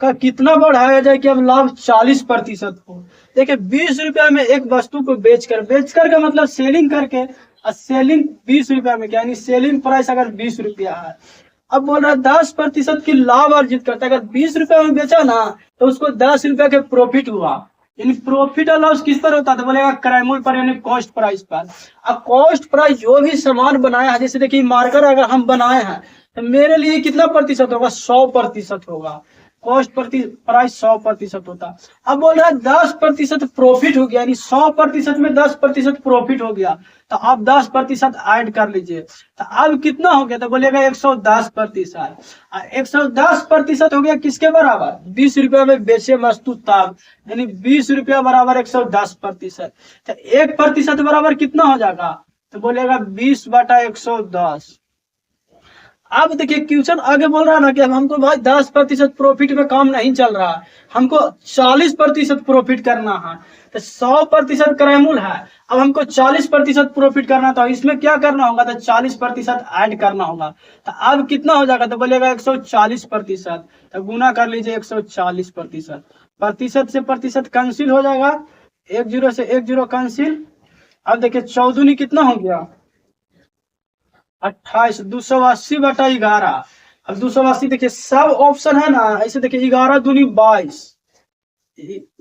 का कितना बढ़ाया जाए कि अब लाभ 40% हो। देखिए 20 रुपया में एक वस्तु को बेचकर का मतलब सेलिंग करके, और सेलिंग 20 रुपया में, यानी सेलिंग प्राइस अगर 20 रुपया है, अब बोल रहा है 10% की लाभ अर्जित करता है। अगर 20 रुपया में बेचा ना तो उसको 10 रुपया के प्रॉफिट हुआ, यानी प्रॉफिट और लॉस किस पर होता है तो बोलेगा क्रय मूल्य पर, यानी कॉस्ट प्राइस पर। अब कॉस्ट प्राइस जो भी सामान बनाया है, जैसे देखिए मार्कर अगर हम बनाए हैं तो मेरे लिए कितना प्रतिशत होगा, 100% होगा। कॉस्ट प्राइस 100% होता। अब बोल रहा है 10% प्रॉफिट हो गया, यानी 100% में 10% प्रॉफिट हो गया, तो आप 10% ऐड कर लीजिए। तो अब कितना हो गया तो बोलेगा 110%। 110% हो गया किसके बराबर, 20 रुपया में बेचे वस्तु तब, यानी 20 रुपया बराबर 110%। तो 1% बराबर कितना हो जाएगा तो बोलेगा 20/110। अब देखिए क्वेश्चन आगे बोल रहा है ना कि अब हमको भाई 10% प्रॉफिट में काम नहीं चल रहा है, हमको 40% प्रॉफिट करना है। तो 100% क्रय मूल्य है, अब हमको 40% प्रॉफिट करना, तो इसमें क्या करना होगा तो 40% ऐड करना होगा। तो अब कितना हो जाएगा तो बोलेगा 140%। तो गुना कर लीजिए 140%, प्रतिशत से प्रतिशत कैंसिल हो जाएगा, 1 0 से 1 0 कैंसिल। अब देखिए 14 कितना हो गया 28, 280/11। अब 280 देखिए सब ऑप्शन है ना, ऐसे देखिए 11 दूनी 22।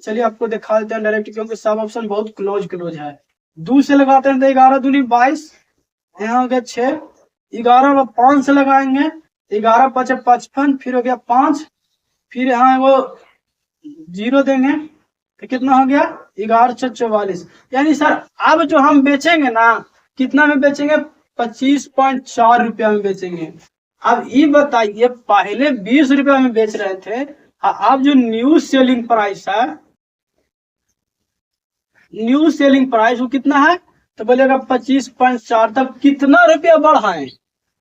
चलिए आपको दिखा देते हैं डायरेक्ट, क्योंकि सब ऑप्शन बहुत क्लोज है। 2 से लगाते हैं तो 11 दूनी 22, यहाँ हो गया 6। 11 में 5 से लगाएंगे, 11 5 55, फिर हो गया 5, फिर यहाँ वो 0 देंगे तो कितना हो गया 11 6 44। यानी सर अब जो हम बेचेंगे ना कितना में बेचेंगे, 25.4 रुपया में बेचेंगे। अब ये बताइए पहले 20 रुपया में बेच रहे थे, अब जो न्यू सेलिंग प्राइस है, न्यू सेलिंग प्राइस वो कितना है तो बोलेगा 25.4। तब कितना रुपया बढ़ाएं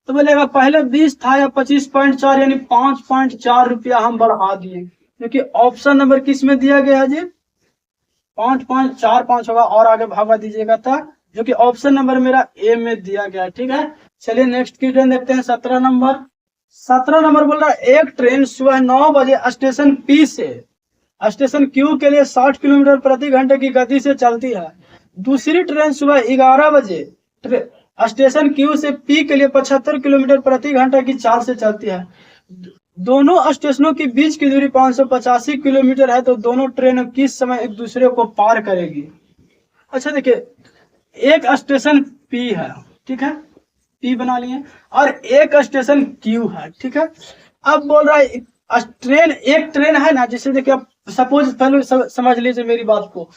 तो बोलेगा पहले 20 था या 25.4, यानी 5.4 रुपया हम बढ़ा दिए, क्योंकि ऑप्शन नंबर किस में दिया गया है जी 5.45 होगा, और आगे भागा दीजिएगा था, जो कि ऑप्शन नंबर मेरा ए में दिया गया। ठीक है, चलिए नेक्स्ट क्वेश्चन देखते हैं 17 नंबर। 17 नंबर बोल रहा है एक ट्रेन सुबह 9 बजे स्टेशन पी से स्टेशन क्यू के लिए 60 किलोमीटर प्रति घंटे की गति से चलती है। दूसरी ट्रेन सुबह 11 बजे स्टेशन क्यू से पी के लिए 75 किलोमीटर प्रति घंटे की चाल से चलती है। दोनों स्टेशनों के बीच की दूरी 585 किलोमीटर है, तो दोनों ट्रेनें किस समय एक दूसरे को पार करेगी। अच्छा देखिए एक स्टेशन पी है, ठीक है, पी बना लिए, और एक स्टेशन क्यू है। ठीक है, अब बोल रहा है ट्रेन, एक ट्रेन है ना, जैसे देखिए आप सपोज पहले समझ लीजिए मेरी बात को,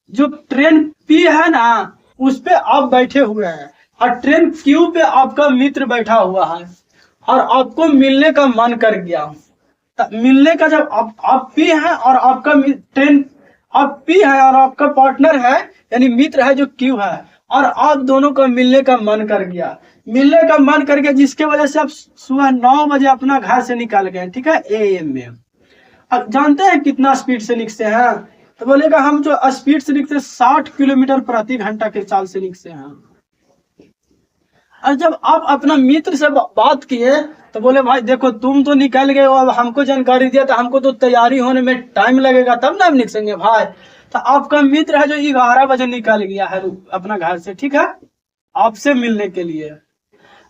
जो ट्रेन पी है ना उस पे आप बैठे हुए हैं, और ट्रेन क्यू पे आपका मित्र बैठा हुआ है, और आपको मिलने का मन कर गया। मिलने का जब आप पी है और आपका ट्रेन, आप पी है और आपका पार्टनर है यानी मित्र है जो क्यू है, और आप दोनों का मिलने का मन कर गया, मिलने का मन कर गया, जिसके वजह से आप सुबह 9 बजे अपना घर से निकल गए। ठीक है, AM में। अब जानते हैं कितना स्पीड से लिखते हैं तो बोलेगा हम जो स्पीड से लिखते हैं 60 किलोमीटर प्रति घंटा के चाल से लिखते हैं। और जब आप अपना मित्र से बात किए तो बोले भाई देखो तुम तो निकल गए हो, अब हमको जानकारी दिया तो हमको तो तैयारी होने में टाइम लगेगा, तब ना हम लिखेंगे भाई। तो आपका मित्र है जो 11 बजे निकल गया है अपना घर से, ठीक है, आपसे मिलने के लिए।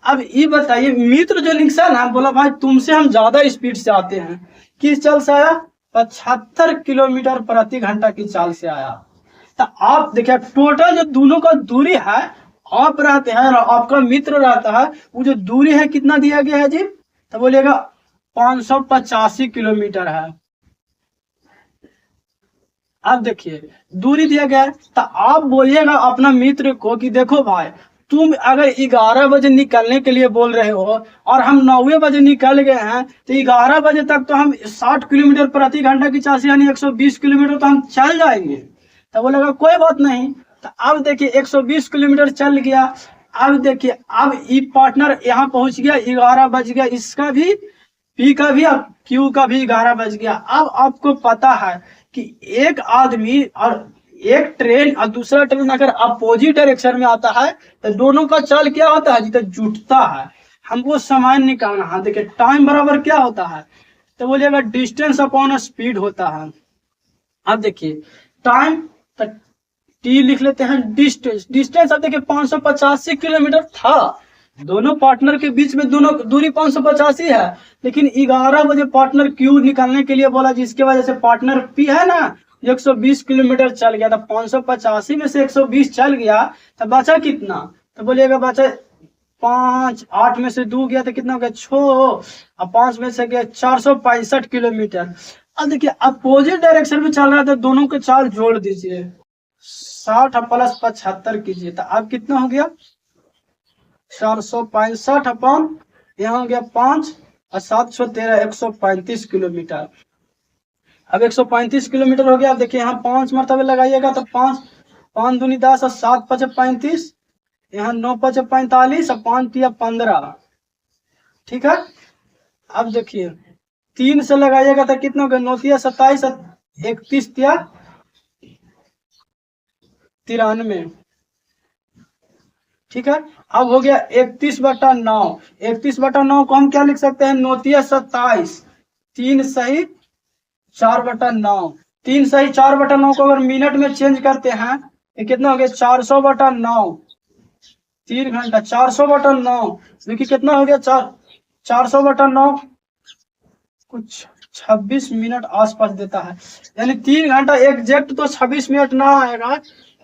अब ये बताइए मित्र जो लिखा ना, बोला भाई तुमसे हम ज्यादा स्पीड से आते हैं, किस चाल से आया, 75 किलोमीटर प्रति घंटा की चाल से आया। तो आप देखिए टोटल जो दोनों का दूरी है, आप रहते हैं और आपका मित्र रहता है, वो जो दूरी है कितना दिया गया है जी तो बोलिएगा 585 किलोमीटर है। अब देखिए दूरी दिया गया है, तो आप बोलिएगा अपना मित्र को कि देखो भाई तुम अगर 11 बजे निकलने के लिए बोल रहे हो और हम 9 बजे निकल गए हैं, तो 11 बजे तक तो हम 60 किलोमीटर प्रति घंटा की चाल से यानी 120 किलोमीटर तो हम चल जाएंगे। तो बोलेगा कोई बात नहीं। तो अब देखिए 120 किलोमीटर चल गया। अब देखिए अब ई पार्टनर यहाँ पहुंच गया, 11 बज गया, इसका भी पी का भी और क्यू का भी 11 बज गया। अब आपको पता है कि एक आदमी और एक ट्रेन और दूसरा ट्रेन अगर अपोजिट डायरेक्शन में आता है तो दोनों का चाल क्या होता है जी तो जुटता है। हमको समय निकालना है। देखिए टाइम बराबर क्या होता है, तो बोलिएगा डिस्टेंस अपॉन स्पीड होता है। अब देखिए टाइम, तो टी लिख लेते हैं। डिस्टेंस, डिस्टेंस अब देखिए 585 किलोमीटर था, दोनों पार्टनर के बीच में दोनों दूरी 585 है, लेकिन 11 बजे पार्टनर क्यू निकालने के लिए बोला, जिसकी वजह से पार्टनर पी है ना 120 किलोमीटर चल गया। तो 585 में से 120 चल गया, तो बचा कितना, तो बोलिएगा बचा 5, 8 में से 2 गया तो कितना हो गया 6, और 5 में से गया 465 किलोमीटर। अब देखिए अपोजिट डायरेक्शन में चल रहा था, दोनों के चाल जोड़ दीजिए, 60 प्लस 75 कीजिए, तो अब कितना हो गया 465 अपॉन यहाँ हो गया 5 और 713, 135 किलोमीटर। अब 135 किलोमीटर हो गया। अब देखिए यहाँ 5 मरतबे लगाइएगा, तो 5, 5 दूनी 10 और 7 5 35, यहाँ 9 5 45 और 5 तिया 15, ठीक है। अब देखिए 3 से लगाइएगा तो कितना हो गया 9 तिया 27 और 31 तिया 93, ठीक है। अब हो गया 31/9, 31/9 को हम क्या लिख सकते हैं 9 तिया 27, 3 सही 4/9, 3 सही 4/9 को अगर मिनट में चेंज करते हैं तो कितना हो गया 400/9, 3 घंटा 400/9, देखिए कितना हो गया 400/9 कुछ 26 मिनट आसपास देता है, यानी 3 घंटा एग्जैक्ट तो 26 मिनट ना आएगा,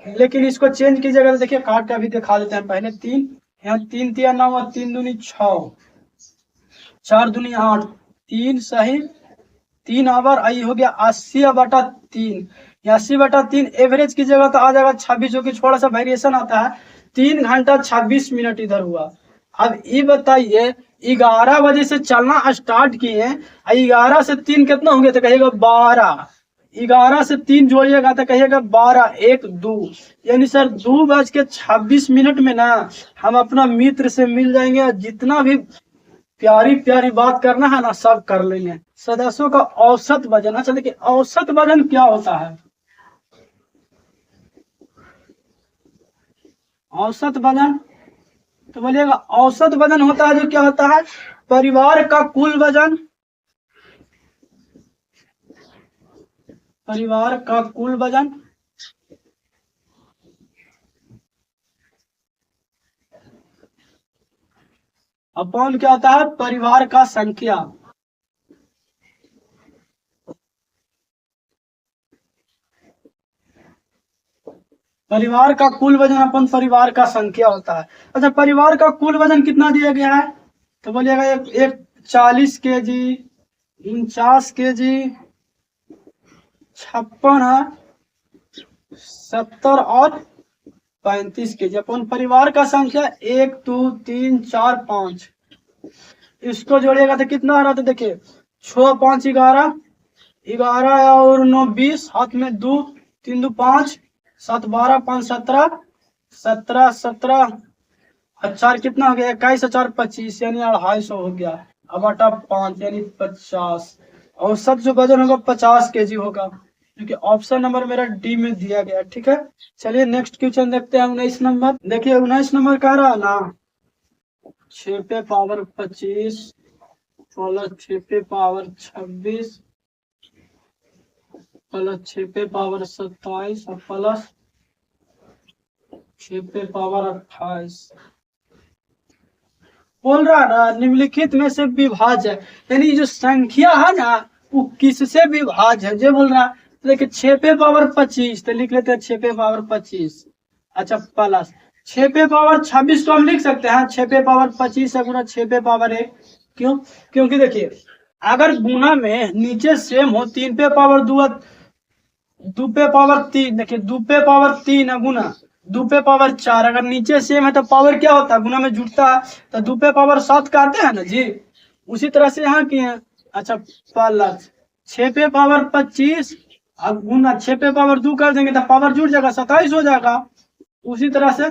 लेकिन इसको चेंज कीजिएगा तो देखिए काट के अभी दिखा देते हैं। पहले 3, यहाँ 3 तिया 9 और 3 दूनी 6, 4 दूनी 8, 3 सही 3 आवर, आई हो गया 80/3, 80/3 एवरेज की जगह तो आ जाएगा 26, जो कि थोड़ा सा वेरिएशन आता है। 3 घंटा 26 मिनट इधर हुआ। अब ये बताइए 11 बजे से चलना स्टार्ट किए, 11 से 3 कितना होंगे, तो कहिएगा 12, 11 से 3 जोड़िएगा तो कहिएगा 12, 1 2, यानी सर 2:26 में ना हम अपना मित्र से मिल जाएंगे, और जितना भी प्यारी प्यारी बात करना है ना सब कर लेंगे। सदस्यों का औसत वजन, अच्छा देखिए औसत वजन क्या होता है, औसत वजन तो बोलिएगा औसत वजन होता है जो क्या होता है परिवार का कुल वजन, परिवार का कुल वजन अपॉन क्या होता है परिवार का संख्या, परिवार का कुल वजन अपन परिवार का संख्या होता है। अच्छा परिवार का कुल वजन कितना दिया गया है, तो बोलिएगा एक 40 केजी, 49 केजी, 56 है, 70 और 35 केजी अपन परिवार का संख्या 1 2 3 4 5, इसको जोड़िएगा तो कितना आ रहा था देखिए 6 5 11, 11 और 9 20, हाथ में 2 3 2 5, 7 12 5 17, 17 17 और 4 कितना हो गया 21 और 4 25, यानी 250 हो गया। अब बटा 5 यानी 50, औसत जो वजन होगा 50 केजी होगा, क्योंकि ऑप्शन नंबर मेरा डी में दिया गया, ठीक है। चलिए नेक्स्ट क्वेश्चन देखते हैं 19 नंबर। देखिए 19 नंबर कह रहा है ना 6 पे पावर 25 प्लस 6 पे पावर 26 प्लस 6 पे पावर 27 और प्लस 6 पे पावर 28, बोल रहा ना निम्नलिखित में से विभाज्य है, यानी जो संख्या है ना वो किससे विभाज्य है, जो बोल रहा है देखिए 6 पे पावर 25 तो लिख लेते हैं 6 पे पावर 25, अच्छा प्लस 6 पे पावर 26 को हम लिख सकते हैं 6 पे पावर 25 से गुना 6 पे पावर 1, क्यों, क्योंकि देखिए अगर गुना में नीचे सेम हो 3 पे पावर 2, 2 पे पावर 3, देखिए 2 पे पावर 3 है गुना 2 पे पावर 4, अगर नीचे सेम है तो पावर क्या होता है गुना में जुड़ता है, तो 2 पे पावर 7 काटते हैं ना जी, उसी तरह से यहाँ किए हैं। अच्छा प्लस 6 पे पावर 25 अब गुना 6 पे पावर 2 कर देंगे तो पावर जुड़ जाएगा 27 हो जाएगा, उसी तरह से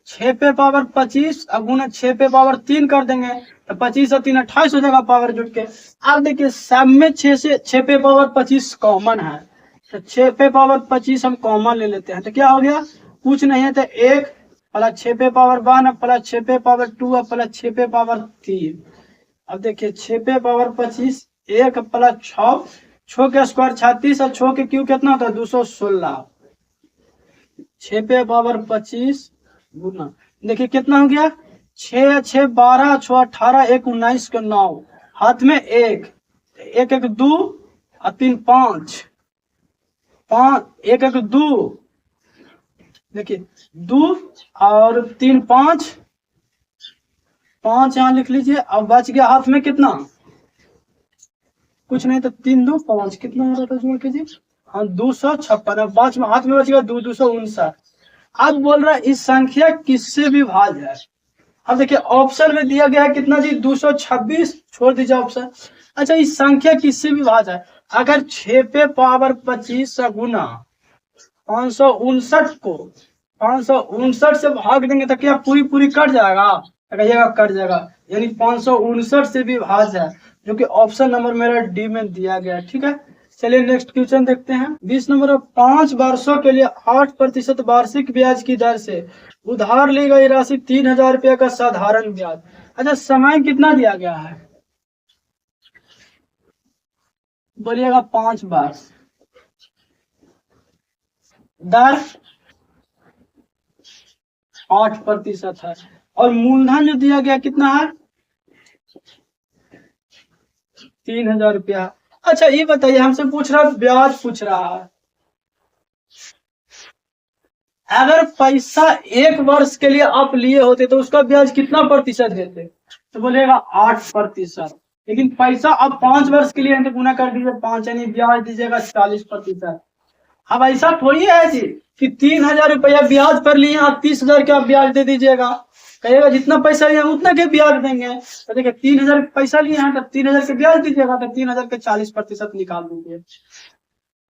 6 पे पावर 25 अब गुना 6 पे पावर 3 कर देंगे तो 25 और 3 28 हो जाएगा पावर जुड़ के। अब देखिए सब में 6 से 6 पे पावर 25 कॉमन है, तो 6 पे पावर 25 हम कॉमन ले लेते हैं, तो क्या हो गया कुछ नहीं है तो 1 प्लस 6 पे पावर 1 प्लस 6 पे पावर 2 प्लस 6 पे पावर 3। अब देखिए 6 पे पावर 25, 1 प्लस 6, 6 के स्क्वायर 36 और 6 के क्यूब कितना होता है 216। 6 पे पावर 25 गुना, देखिए कितना हो गया 6 6 12 6 18 1 19 के 9, हाथ में 1 1 1 2 और 3 5 5 1 1 2, देखिए 2 और 3 5 5 यहाँ लिख लीजिए। अब बच गया हाथ में कितना, कुछ नहीं तो 3 2 5 कितना हो रहा था जोड़ कीजिए, हाँ 256। अब पांच में हाथ में बच गया 259। अब बोल रहा है इस संख्या किससे विभाज्य है। अब देखिए ऑप्शन में दिया गया है कितना जी 226, छोड़ दीजिए ऑप्शन। अच्छा इस संख्या किससे विभाज्य है, अगर 6 पे पावर 25 का गुना 559 को 559 से भाग देंगे तो क्या पूरी पूरी कट जाएगा, कहिएगा कट जाएगा, यानी 559 से विभाज्य है, जो कि ऑप्शन नंबर मेरा डी में दिया गया है। ठीक है, चलिए नेक्स्ट क्वेश्चन देखते हैं। 20 नंबर, 5 वर्षों के लिए 8% वार्षिक ब्याज की दर से उधार ली गई राशि 3000 रुपये का साधारण ब्याज। अच्छा समय कितना दिया गया है, बोलिएगा 5 वर्ष, दर 8% है, और मूलधन जो दिया गया कितना है 3000 रुपया। अच्छा ये बताइए, हमसे पूछ रहा ब्याज पूछ रहा है, अगर पैसा 1 वर्ष के लिए आप लिए होते तो उसका ब्याज कितना प्रतिशत देते, तो बोलेगा 8%। लेकिन पैसा आप 5 वर्ष के लिए तो गुना कर दीजिए 5, यानी ब्याज दीजिएगा 40%। अब ऐसा थोड़ी है जी कि 3000 रुपया ब्याज पर लिए आप 30,000 का ब्याज दे दीजिएगा, कहेगा जितना पैसा लिया उतना के ब्याज देंगे। तो देखिए 3000 पैसा लिए हैं तो 3000 के ब्याज दीजिएगा, तो 3000 के 40% निकाल दीजिए,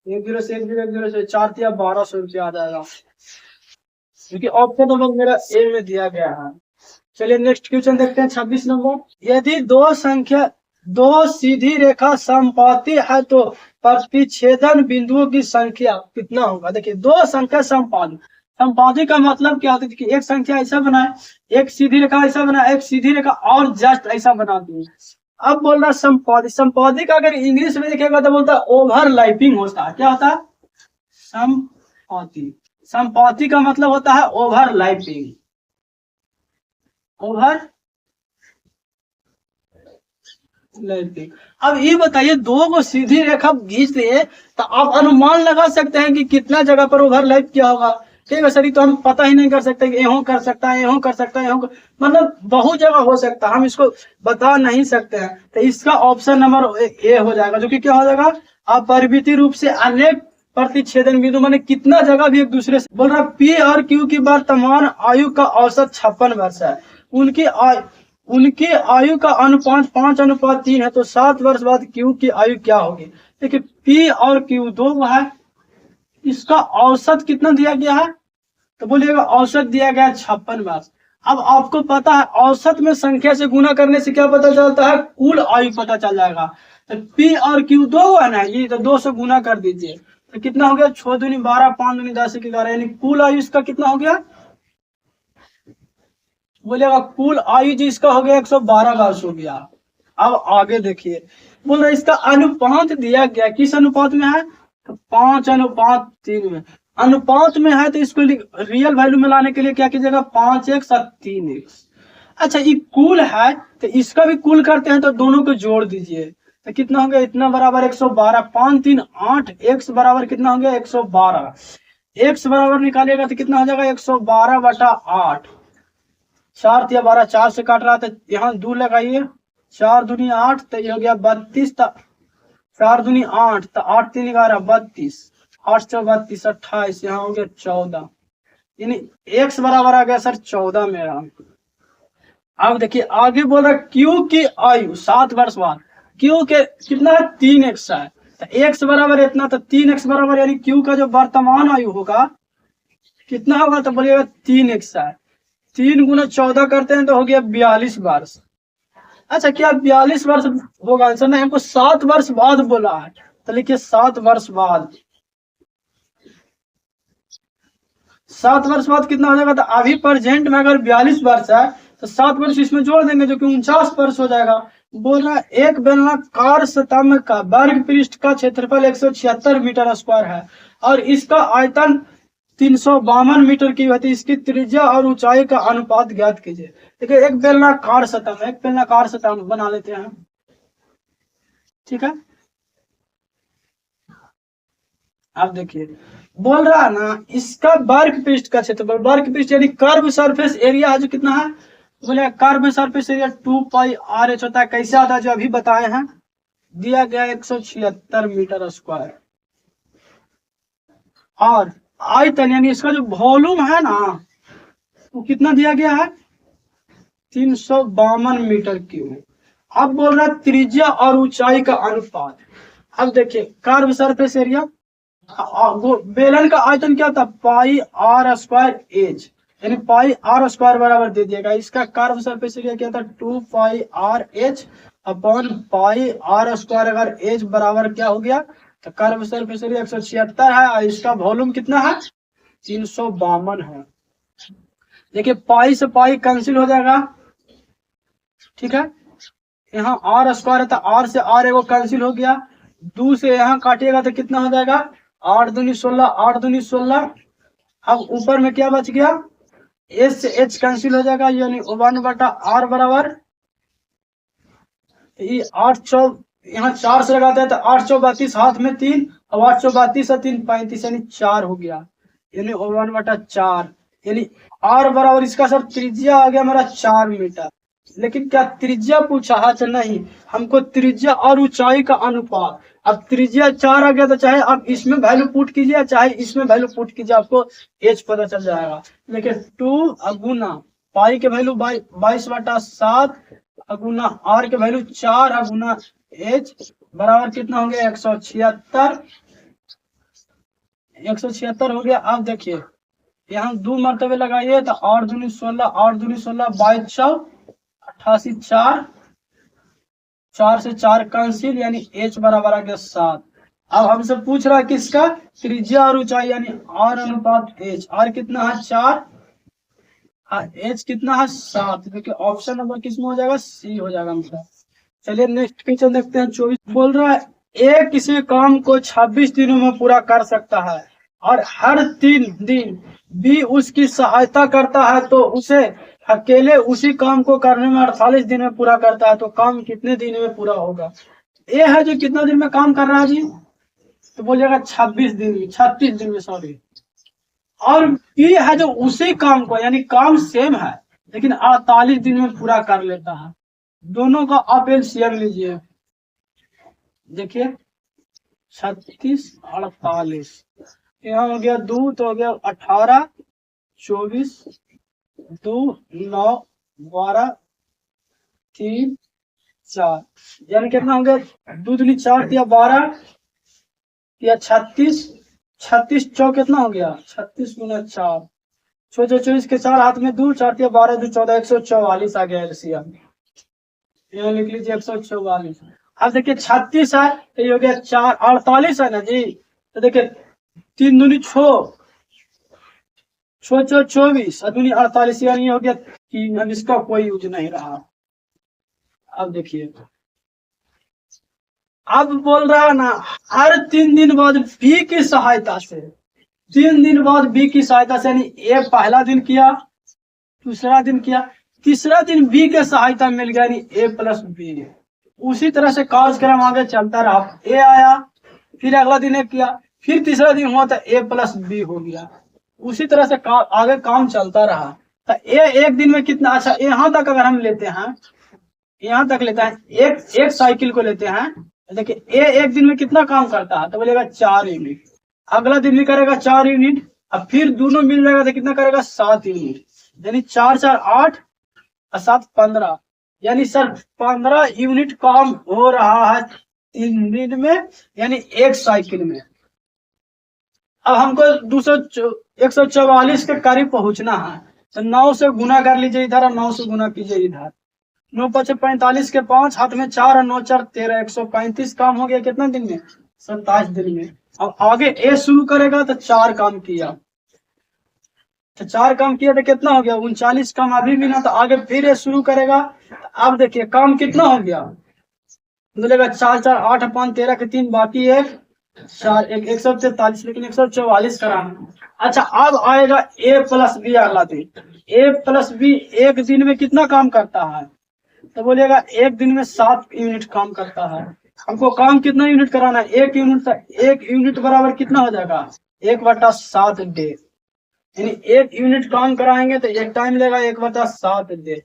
1 0 से 1 0 1 0 से 4 या 1200 रुपया आ जाएगा, क्योंकि ऑप्शन नंबर मेरा ए में दिया गया है। चलिए नेक्स्ट क्वेश्चन देखते हैं। 26 नंबर, यदि दो सीधी रेखा समपाती है तो प्रतिच्छेदन बिंदुओं की संख्या कितना होगा। देखिए दो संख्या समपाती, समपाती का मतलब क्या होता है कि एक संख्या ऐसा बनाए, एक सीधी रेखा ऐसा बनाए, एक सीधी रेखा और जस्ट ऐसा बना दी। अब बोल रहा समपाती, समपाती का अगर इंग्लिश में लिखेगा तो बोलता है ओवरलैपिंग होता है। क्या होता है समपाती, समपाती का मतलब होता है ओवरलैपिंग, ओवरलैपिंग। अब ये बताइए दो को सीधी रेखा खींच दिए तो आप अनुमान लगा सकते हैं कि कितना जगह पर ओवरलैप किया होगा। ठीक है सर, तो हम पता ही नहीं कर सकते कि यूं कर सकता है, यूं कर सकता है, मतलब बहुत जगह हो सकता है, हम इसको बता नहीं सकते हैं। तो इसका ऑप्शन नंबर ए हो जाएगा, जो कि क्या हो जाएगा अपरिवर्ती रूप से अनेक प्रतिच्छेदन बिंदु, माने कितना जगह भी एक दूसरे से। बोल रहा पी और क्यू की वर्तमान आयु का औसत 56 वर्ष है, उनकी आयु का अनुपात 5:3 है, तो 7 वर्ष बाद क्यू की आयु क्या होगी। देखिए पी और क्यू दो है, इसका औसत कितना दिया गया है, तो बोलिएगा औसत दिया गया 56 वर्ष। अब आपको पता है औसत में संख्या से गुना करने से क्या पता चलता है, कुल आयु पता चल जाएगा। तो पी और क्यू दो है ना, ये तो 2 से गुना कर दीजिए तो कितना हो गया 6 दूनी 12 5 दूनी 10 11, यानी कुल आयु इसका कितना हो गया, बोलेगा कुल आयु जी इसका हो गया 112 वर्ष हो गया। अब आगे देखिए, बोल रहे इसका अनुपात दिया गया, किस अनुपात में है, तो 5:3 में अनुपात में है, तो इसको रियल वैल्यू में लाने के लिए क्या कीजिएगा 5x और 3x। अच्छा ये कुल है तो इसका भी कुल करते हैं, तो दोनों को जोड़ दीजिए तो कितना हो गया, इतना बराबर 112, 5 3 8, x बराबर कितना हो गया 112, x बराबर निकालिएगा तो कितना हो जाएगा 112/8, 4 या 12, 4 से काट रहा था, यहाँ 2 लगाइए, 4 दूनी 8, तो ये हो गया 32, 4 दूनी 8, तो 8 3 11 32, 8 से 32 28, यहाँ हो गया 14, यानी x बराबर आ गया सर 14 मेरा। अब देखिए आगे बोल रहा क्यू की आयु 7 वर्ष बाद, क्यू के कितना है 3x है, तो x बराबर इतना, तो 3x बराबर यानी क्यू का जो वर्तमान आयु होगा कितना होगा, तो बोलिएगा 3x है, 3 गुना 14 करते हैं तो हो गया 42 वर्ष। अच्छा क्या 42 वर्ष होगा आंसर, नहीं हमको 7 वर्ष बाद बोला है, तो लिखिए 7 वर्ष बाद। 7 वर्ष बाद कितना हो जाएगा, तो अभी प्रेजेंट में अगर 42 वर्ष है तो 7 वर्ष इसमें जोड़ देंगे जो कि 49 वर्ष हो जाएगा। बोल रहा है एक बेलनाकार स्तंभ का वर्ग पृष्ठ का क्षेत्रफल 176 मीटर स्क्वायर है और इसका आयतन 352 मीटर की होती है। इसकी त्रिज्या और ऊंचाई का अनुपात ज्ञात कीजिए। देखिए एक बेलनाकार स्तंभ, एक बेलनाकार स्तंभ बना लेते हैं, ठीक है। अब देखिए बोल रहा है ना इसका वर्ग पृष्ठ का क्षेत्रफल, वर्ग पृष्ठ यानी कर्व सरफेस एरिया है जो कितना है, बोले curve surface area 2 pi R H होता है। कैसे आता है जो अभी बताए हैं, दिया गया 176 मीटर स्क्वायर और आयतन यानी इसका जो वॉल्यूम है ना वो कितना दिया गया है, 352 मीटर क्यूब। अब बोल रहा है त्रिज्या और ऊंचाई का अनुपात। अब देखिए कर्व सरफेस एरिया, बेलन का आयतन क्या था, पाई आर स्क्वायर एच, यानी पाई आर स्क्वायर बराबर दे दिएगा। इसका कर्व सरफेस एरिया क्या था, 2 pi R H upon pi R square. अगर एच बराबर क्या हो गया, तो कर्व सरफेस एरिया 176 है और इसका वॉल्यूम कितना है, 352 है। देखिए पाई से पाई कैंसिल हो जाएगा, ठीक है। यहाँ आर स्क्वायर है तो आर से आर एगो कैंसिल हो गया, 2 से यहाँ काटिएगा तो कितना हो जाएगा, 8 दूनी 16, 8 दूनी 16। अब ऊपर में क्या बच गया, एच से एच कैंसिल हो जाएगा, यानी 1/r बराबर 8 चौ, यहाँ 4 से लगाते हैं तो 8 चौ 32, हाथ में 3, अब 8 चौ 32 और 3 35 यानी 4 हो गया, यानी 1/4। यानी r बराबर इसका सर त्रिज्या आ गया हमारा 4 मीटर। लेकिन क्या त्रिज्या पूछा है, तो नहीं, हमको त्रिज्या और ऊंचाई का अनुपात। अब त्रिज्या 4 आ गया तो चाहे आप इसमें वैल्यू पुट कीजिए चाहे इसमें वैल्यू पुट कीजिए, आपको एच पता चल जाएगा। देखिए 2 अगुना पाई के वैल्यू 22/7 अगुना आर के वैल्यू 4 अगुना एच बराबर कितना हो गया, 176। 176 हो गया। अब देखिए यहाँ 2 मरतबे लगाइए तो 8 दूनी 16, 8 दूनी 16, 22 चौ 88, 4 से 4 कैंसिल, यानी h बराबर आ गया 7। अब हमसे पूछ रहा है किसका, त्रिज्या और ऊंचाई यानी r अनुपात h। r कितना है 4, h कितना है 7। देखिए ऑप्शन नंबर किस में हो जाएगा, सी हो जाएगा हमारा। चलिए नेक्स्ट क्वेश्चन देखते हैं। 24 बोल रहा है ए किसी काम को 26 दिनों में पूरा कर सकता है और हर 3 दिन बी उसकी सहायता करता है, तो उसे अकेले उसी काम को करने में 48 दिन में पूरा करता है, तो काम कितने दिन में पूरा होगा। ए है जो कितना दिन में काम कर रहा है जी, तो बोलिएगा 26 दिन में, 36 दिन में सॉरी। और बी है जो उसी काम को, यानी काम सेम है लेकिन 48 दिन में पूरा कर लेता है। दोनों का आप एलसीएम लीजिए। देखिए 36 48, यहाँ हो गया 2 तो हो गया 18, 24 2 9 12 3 4, यानी कितना हो गया, 2 दूनी 4 या 12 या 36, 36 चौ कितना हो गया, 36 गुना 4, 24 के 4 हाथ में 2, 4 या 12 2 14, 144 आ गया एलसीएम। यहाँ लिख लीजिए 144। अब देखिए 36 है तो ये हो गया 4, 48 है ना जी, तो देखिए 3 दूनी 6, 24 दूनी 48, यानी हो गया 3। अब इसका कोई यूज नहीं रहा। अब देखिए अब बोल रहा है ना हर 3 दिन बाद बी की सहायता से, 3 दिन बाद बी की सहायता से, यानी ए पहला दिन किया, दूसरा दिन किया, तीसरा दिन बी के सहायता मिल गया, यानी ए प्लस बी। उसी तरह से कार्यक्रम आगे चलता रहा। ए आया, फिर अगला दिन ए किया, फिर तीसरा दिन हुआ तो ए प्लस बी हो गया। उसी तरह से आगे काम चलता रहा। तो ए एक दिन में कितना, अच्छा यहाँ तक अगर हम लेते हैं, यहाँ तक लेते हैं, एक साइकिल को लेते हैं, देखिए ए एक दिन में कितना काम करता है, तो बोलेगा 4 यूनिट। अगला दिन भी करेगा 4 यूनिट, अब फिर दोनों मिल जाएगा तो कितना करेगा 7 यूनिट, यानी 4 4 8 और 7 15, यानी सर 15 यूनिट काम हो रहा है 3 दिन में, यानी एक साइकिल में। अब हमको 144 के करीब पहुंचना है, तो 9 से गुना कर लीजिए इधर और 9 से गुना कीजिए इधर। 9 5 45 के 5 हाथ में 4 और 9 4 13, 135 काम हो गया कितना दिन में, 27 दिन में। अब आगे ए शुरू करेगा तो 4 काम किया, तो 4 काम किया तो कितना हो गया 39 काम अभी भी ना, तो आगे फिर ये शुरू करेगा। तो अब देखिए काम कितना हो गया, बोलेगा 4 4 8 5 13 के 3 बाकी एक 4 एक 143, लेकिन 144 कराना। अच्छा अब आएगा ए प्लस बी अगला दिन। ए प्लस बी एक दिन में कितना काम करता है, तो बोलेगा एक दिन में 7 यूनिट काम करता है। हमको काम कितना यूनिट कराना है, 1 यूनिट। तो 1 यूनिट बराबर कितना हो जाएगा 1/7 डे, यानी 1 यूनिट काम कराएंगे तो एक टाइम लेगा 1/7 डे।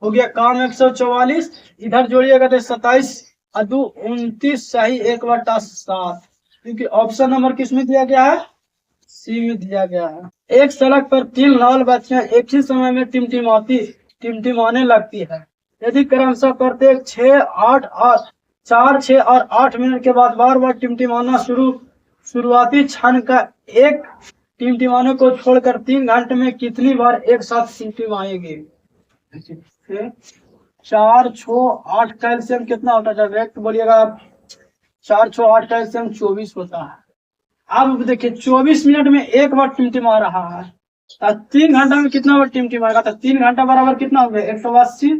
हो गया काम 144, इधर जोड़िएगा तो 27 और 2 29, सही 1/7, क्योंकि ऑप्शन नंबर किस में दिया गया है, सी में दिया गया है। एक सड़क पर 3 लाल बत्तियां एक ही समय में टिमटिमाने लगती है। यदि क्रमशः प्रत्येक 6 8 और 4 6 और 8 मिनट के बाद बार बार टिमटिमाना शुरुआती क्षण का एक टिमटिमाने को छोड़कर 3 घंटे में कितनी बार एक साथ टिमटिमाएंगे। 4 6 8 कैल्शियम कितना होता है, डायरेक्ट बोलिएगा आप। 4 6 8 कैल्शियम 24 होता है। अब देखिए 24 मिनट में एक बार टिमटिमा रहा है, तो 3 घंटा में कितना बार टिमटिमाएगा, तो 3 घंटा बराबर कितना हो गया 180।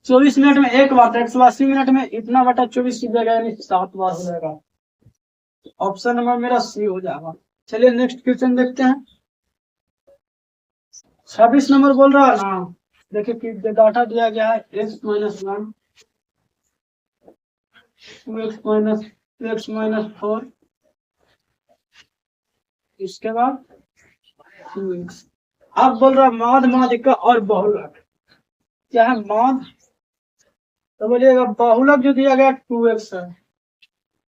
24 मिनट में एक बार, तो 180 मिनट में इतना बटा 24 की जगह यानी 7 बार हो जाएगा। ऑप्शन नंबर मेरा सी हो जाएगा। चलिए नेक्स्ट क्वेश्चन देखते हैं। 26 नंबर बोल रहा है ना, देखिए कि डाटा दिया गया है x-1 2x-4, इसके बाद 2x। अब बोल रहा माध माध्यिका और बहुलक, क्या है माध, तो बोलिएगा बहुलक जो दिया गया 2x है,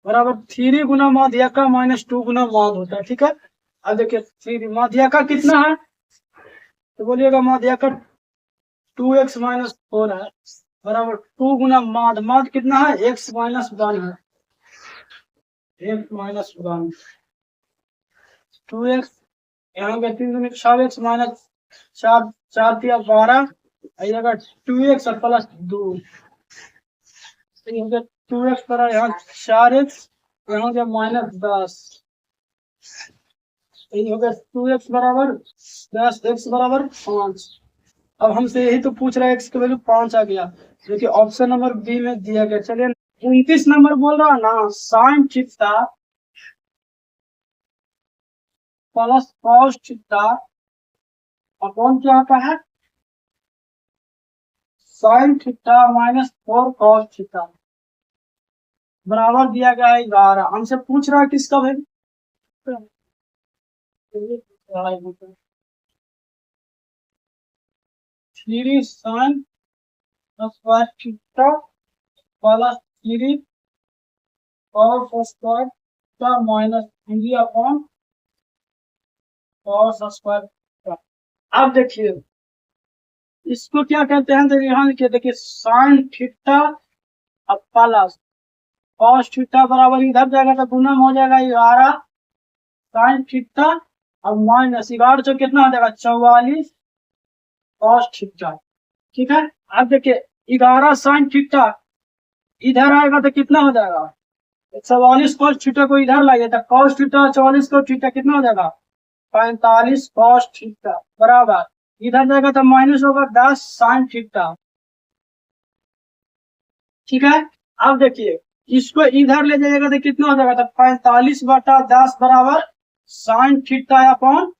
बराबर 3 गुना माध्यिका माइनस 2 गुना माध होता है। ठीक है, अब देखिए 3 माध्यिका कितना है, तो बोलिएगा माध्यिका 2x माइनस 4 है, बराबर 2 गुना माध, माध कितना है x माइनस 1 है, x माइनस 1 2x, यहाँ पे 3 गुना 4x माइनस 4 4 दिया 12, आइएगा 2x और प्लस 2, 2x पर यहाँ 4x, यहाँ पे माइनस 10, हो गया 2x बराबर 10, x बराबर 5। अब हमसे यही तो पूछ रहा है, x की वैल्यू 5 आ गया, जो कि ऑप्शन नंबर बी में दिया गया। चलिए 29 नंबर बोल रहा है ना, sine theta plus cos theta upon क्या आता है sine theta minus 4 cos theta, बराबर दिया गया है 11। हमसे पूछ रहा है किसका भाई, 3 sign square theta plus 3 cos square theta minus 3 upon cos square theta. अब देखिए इसको क्या कहते हैं, तो यहाँ देखिए साइन थीटा अब प्लस कॉस थीटा बराबर इधर जाएगा तो गुना हो जाएगा 11 साइन थीटा, अब माइनस 11 जो कितना हो जाएगा 44 कॉस थीटा। ठीक है, अब देखिए 11 साइन थीटा इधर आएगा तो कितना हो जाएगा 44 कॉस थीटा को इधर लाइए तो कॉस थीटा 44 कॉस थीटा कितना हो जाएगा 45 कॉस थीटा, बराबर इधर जाएगा तो माइनस होगा 10 साइन थीटा। ठीक है, अब देखिए इसको इधर ले जाइएगा तो कितना हो जाएगा, तो 45/10 बराबर sine theta upon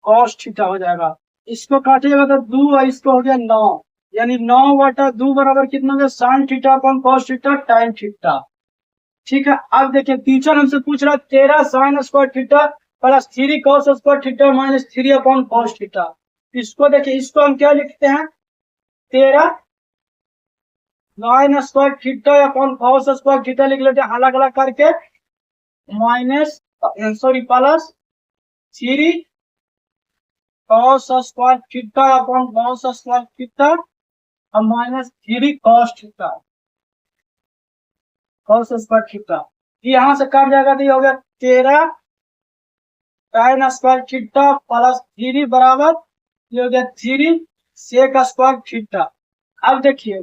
cos theta हो जाएगा। इसको काटिएगा तो 2 और इसको हो गया 9, यानी 9/2 बराबर कितना हो गया sine theta upon cos theta time theta. ठीक है, अब देखिए टीचर हमसे पूछ रहा है 13 sine square theta plus 3 cos square theta minus 3 upon cos theta. इसको देखिए, इसको हम क्या लिखते हैं 13 sine square theta upon cos square theta लिख लेते हैं अलग अलग करके, minus plus 3 cos square theta upon cos square theta और minus 3 cos theta cos square theta. यहाँ से कट जाएगा तो ये हो गया 13 साइन स्क्वायर थीटा प्लस 3 बराबर ये हो गया 3 सेक स्क्वायर थीटा। अब देखिए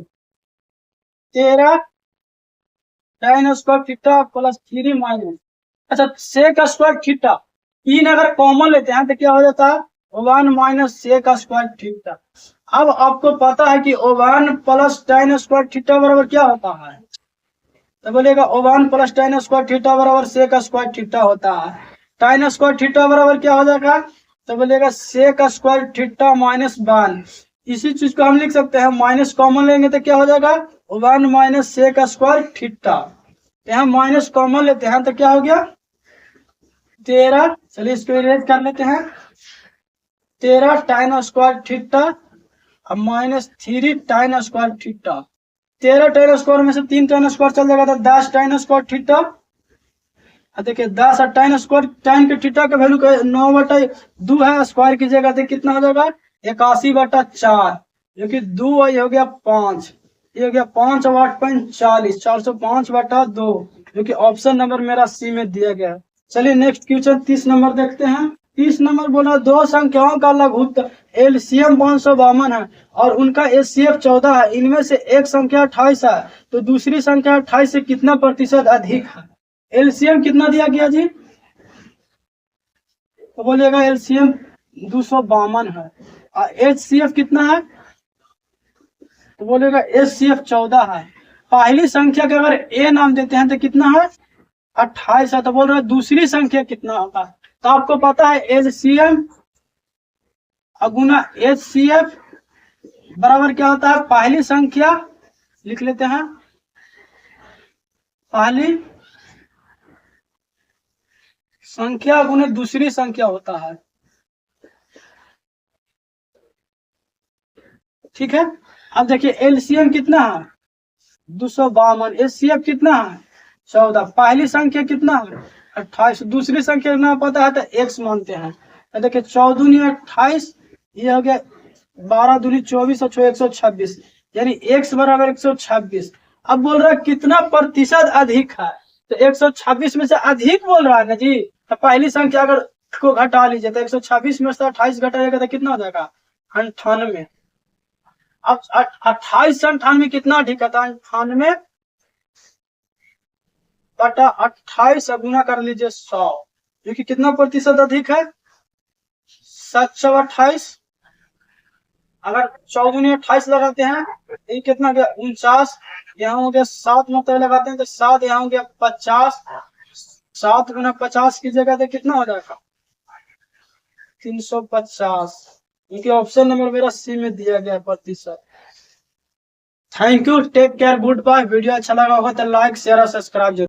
13 sine square theta plus 3 minus, अच्छा सेक स्क्वायर थीटा तीन अगर कॉमन लेते हैं तो क्या हो जाता है, 1 माइनस सेक स्क्वायर थीटा। अब आपको पता है कि 1 प्लस tan स्क्वायर थीटा बराबर क्या होता है, तो बोलेगा 1 प्लस tan स्क्वायर थीटा बराबर सेक स्क्वायर थीटा होता है। tan स्क्वायर थीटा बराबर क्या हो जाएगा, तो बोलेगा सेक स्क्वायर थीटा माइनस 1। इसी चीज को हम लिख सकते हैं, माइनस कॉमन लेंगे तो क्या हो जाएगा 1 माइनस सेक स्क्वायर थीटा। यहाँ माइनस कॉमन लेते हैं तो क्या हो गया 13। चलिए इसको इरेज कर लेते हैं, 13 tan स्क्वायर थीटा अब minus 3 tan square theta. 13 tan square में से 3 tan स्क्वायर चल जाएगा तो 10 tan स्क्वायर थीटा। देखिए 10 और tan स्क्वायर, tan के थीटा का वैल्यू 9/2 है, स्क्वायर कीजिएगा तो कितना हो जाएगा 81/4, जो कि 2 और ये हो गया 5, ये हो गया 5 और 8 40, 405/2, जो कि ऑप्शन नंबर मेरा सी में दिया गया है। चलिए नेक्स्ट क्वेश्चन 30 नंबर देखते हैं। 30 नंबर बोला दो संख्याओं का लघुत्तर एलसीएम 552 है और उनका एचसीएफ 14 है, इनमें से एक संख्या 28 है, तो दूसरी संख्या 28 से कितना प्रतिशत अधिक है। एलसीएम कितना दिया गया जी, तो बोलिएगा एलसीएम 252 है, और एचसीएफ कितना है, तो बोलेगा एचसीएफ 14 है। पहली संख्या का अगर ए नाम देते हैं तो कितना है 28 है, तो बोल रहा है दूसरी संख्या कितना होगा, तो आपको पता है एलसीएम गुना एचसीएफ बराबर क्या होता है, पहली संख्या लिख लेते हैं, पहली संख्या गुने दूसरी संख्या होता है, ठीक है। अब देखिए एलसीएम कितना है 252, एचसीएफ कितना है 14, पहली संख्या कितना है 28, दूसरी संख्या ना पता है तो एक्स मानते हैं। तो देखिए 14 दूनी 28, ये हो गया 12 दूनी 24 और 126, यानी एक्स बराबर 126। अब बोल रहा है कितना प्रतिशत अधिक है, तो 126 में से अधिक बोल रहा है ना जी, तो पहली संख्या अगर को घटा लीजिए तो 126 में से 28 घटाएगा तो कितना हो जाएगा 98। अब 28 से 98 कितना अधिक है, 98 बटा 28 गुना कर लीजिए 100, जो कि कितना प्रतिशत अधिक है 728। अगर 14 28 लगाते हैं ये कितना गया 49, यहाँ हो गया 7 मतलब लगाते हैं तो 7, यहाँ हो गया 50, 7 गुना 50 की जगह तो कितना हो जाएगा 350, क्योंकि ऑप्शन नंबर मेरा सी में दिया गया प्रतिशत। Thank you, take care, goodbye. Video अच्छा लगा होगा तो लाइक शेयर और सब्सक्राइब जरूर।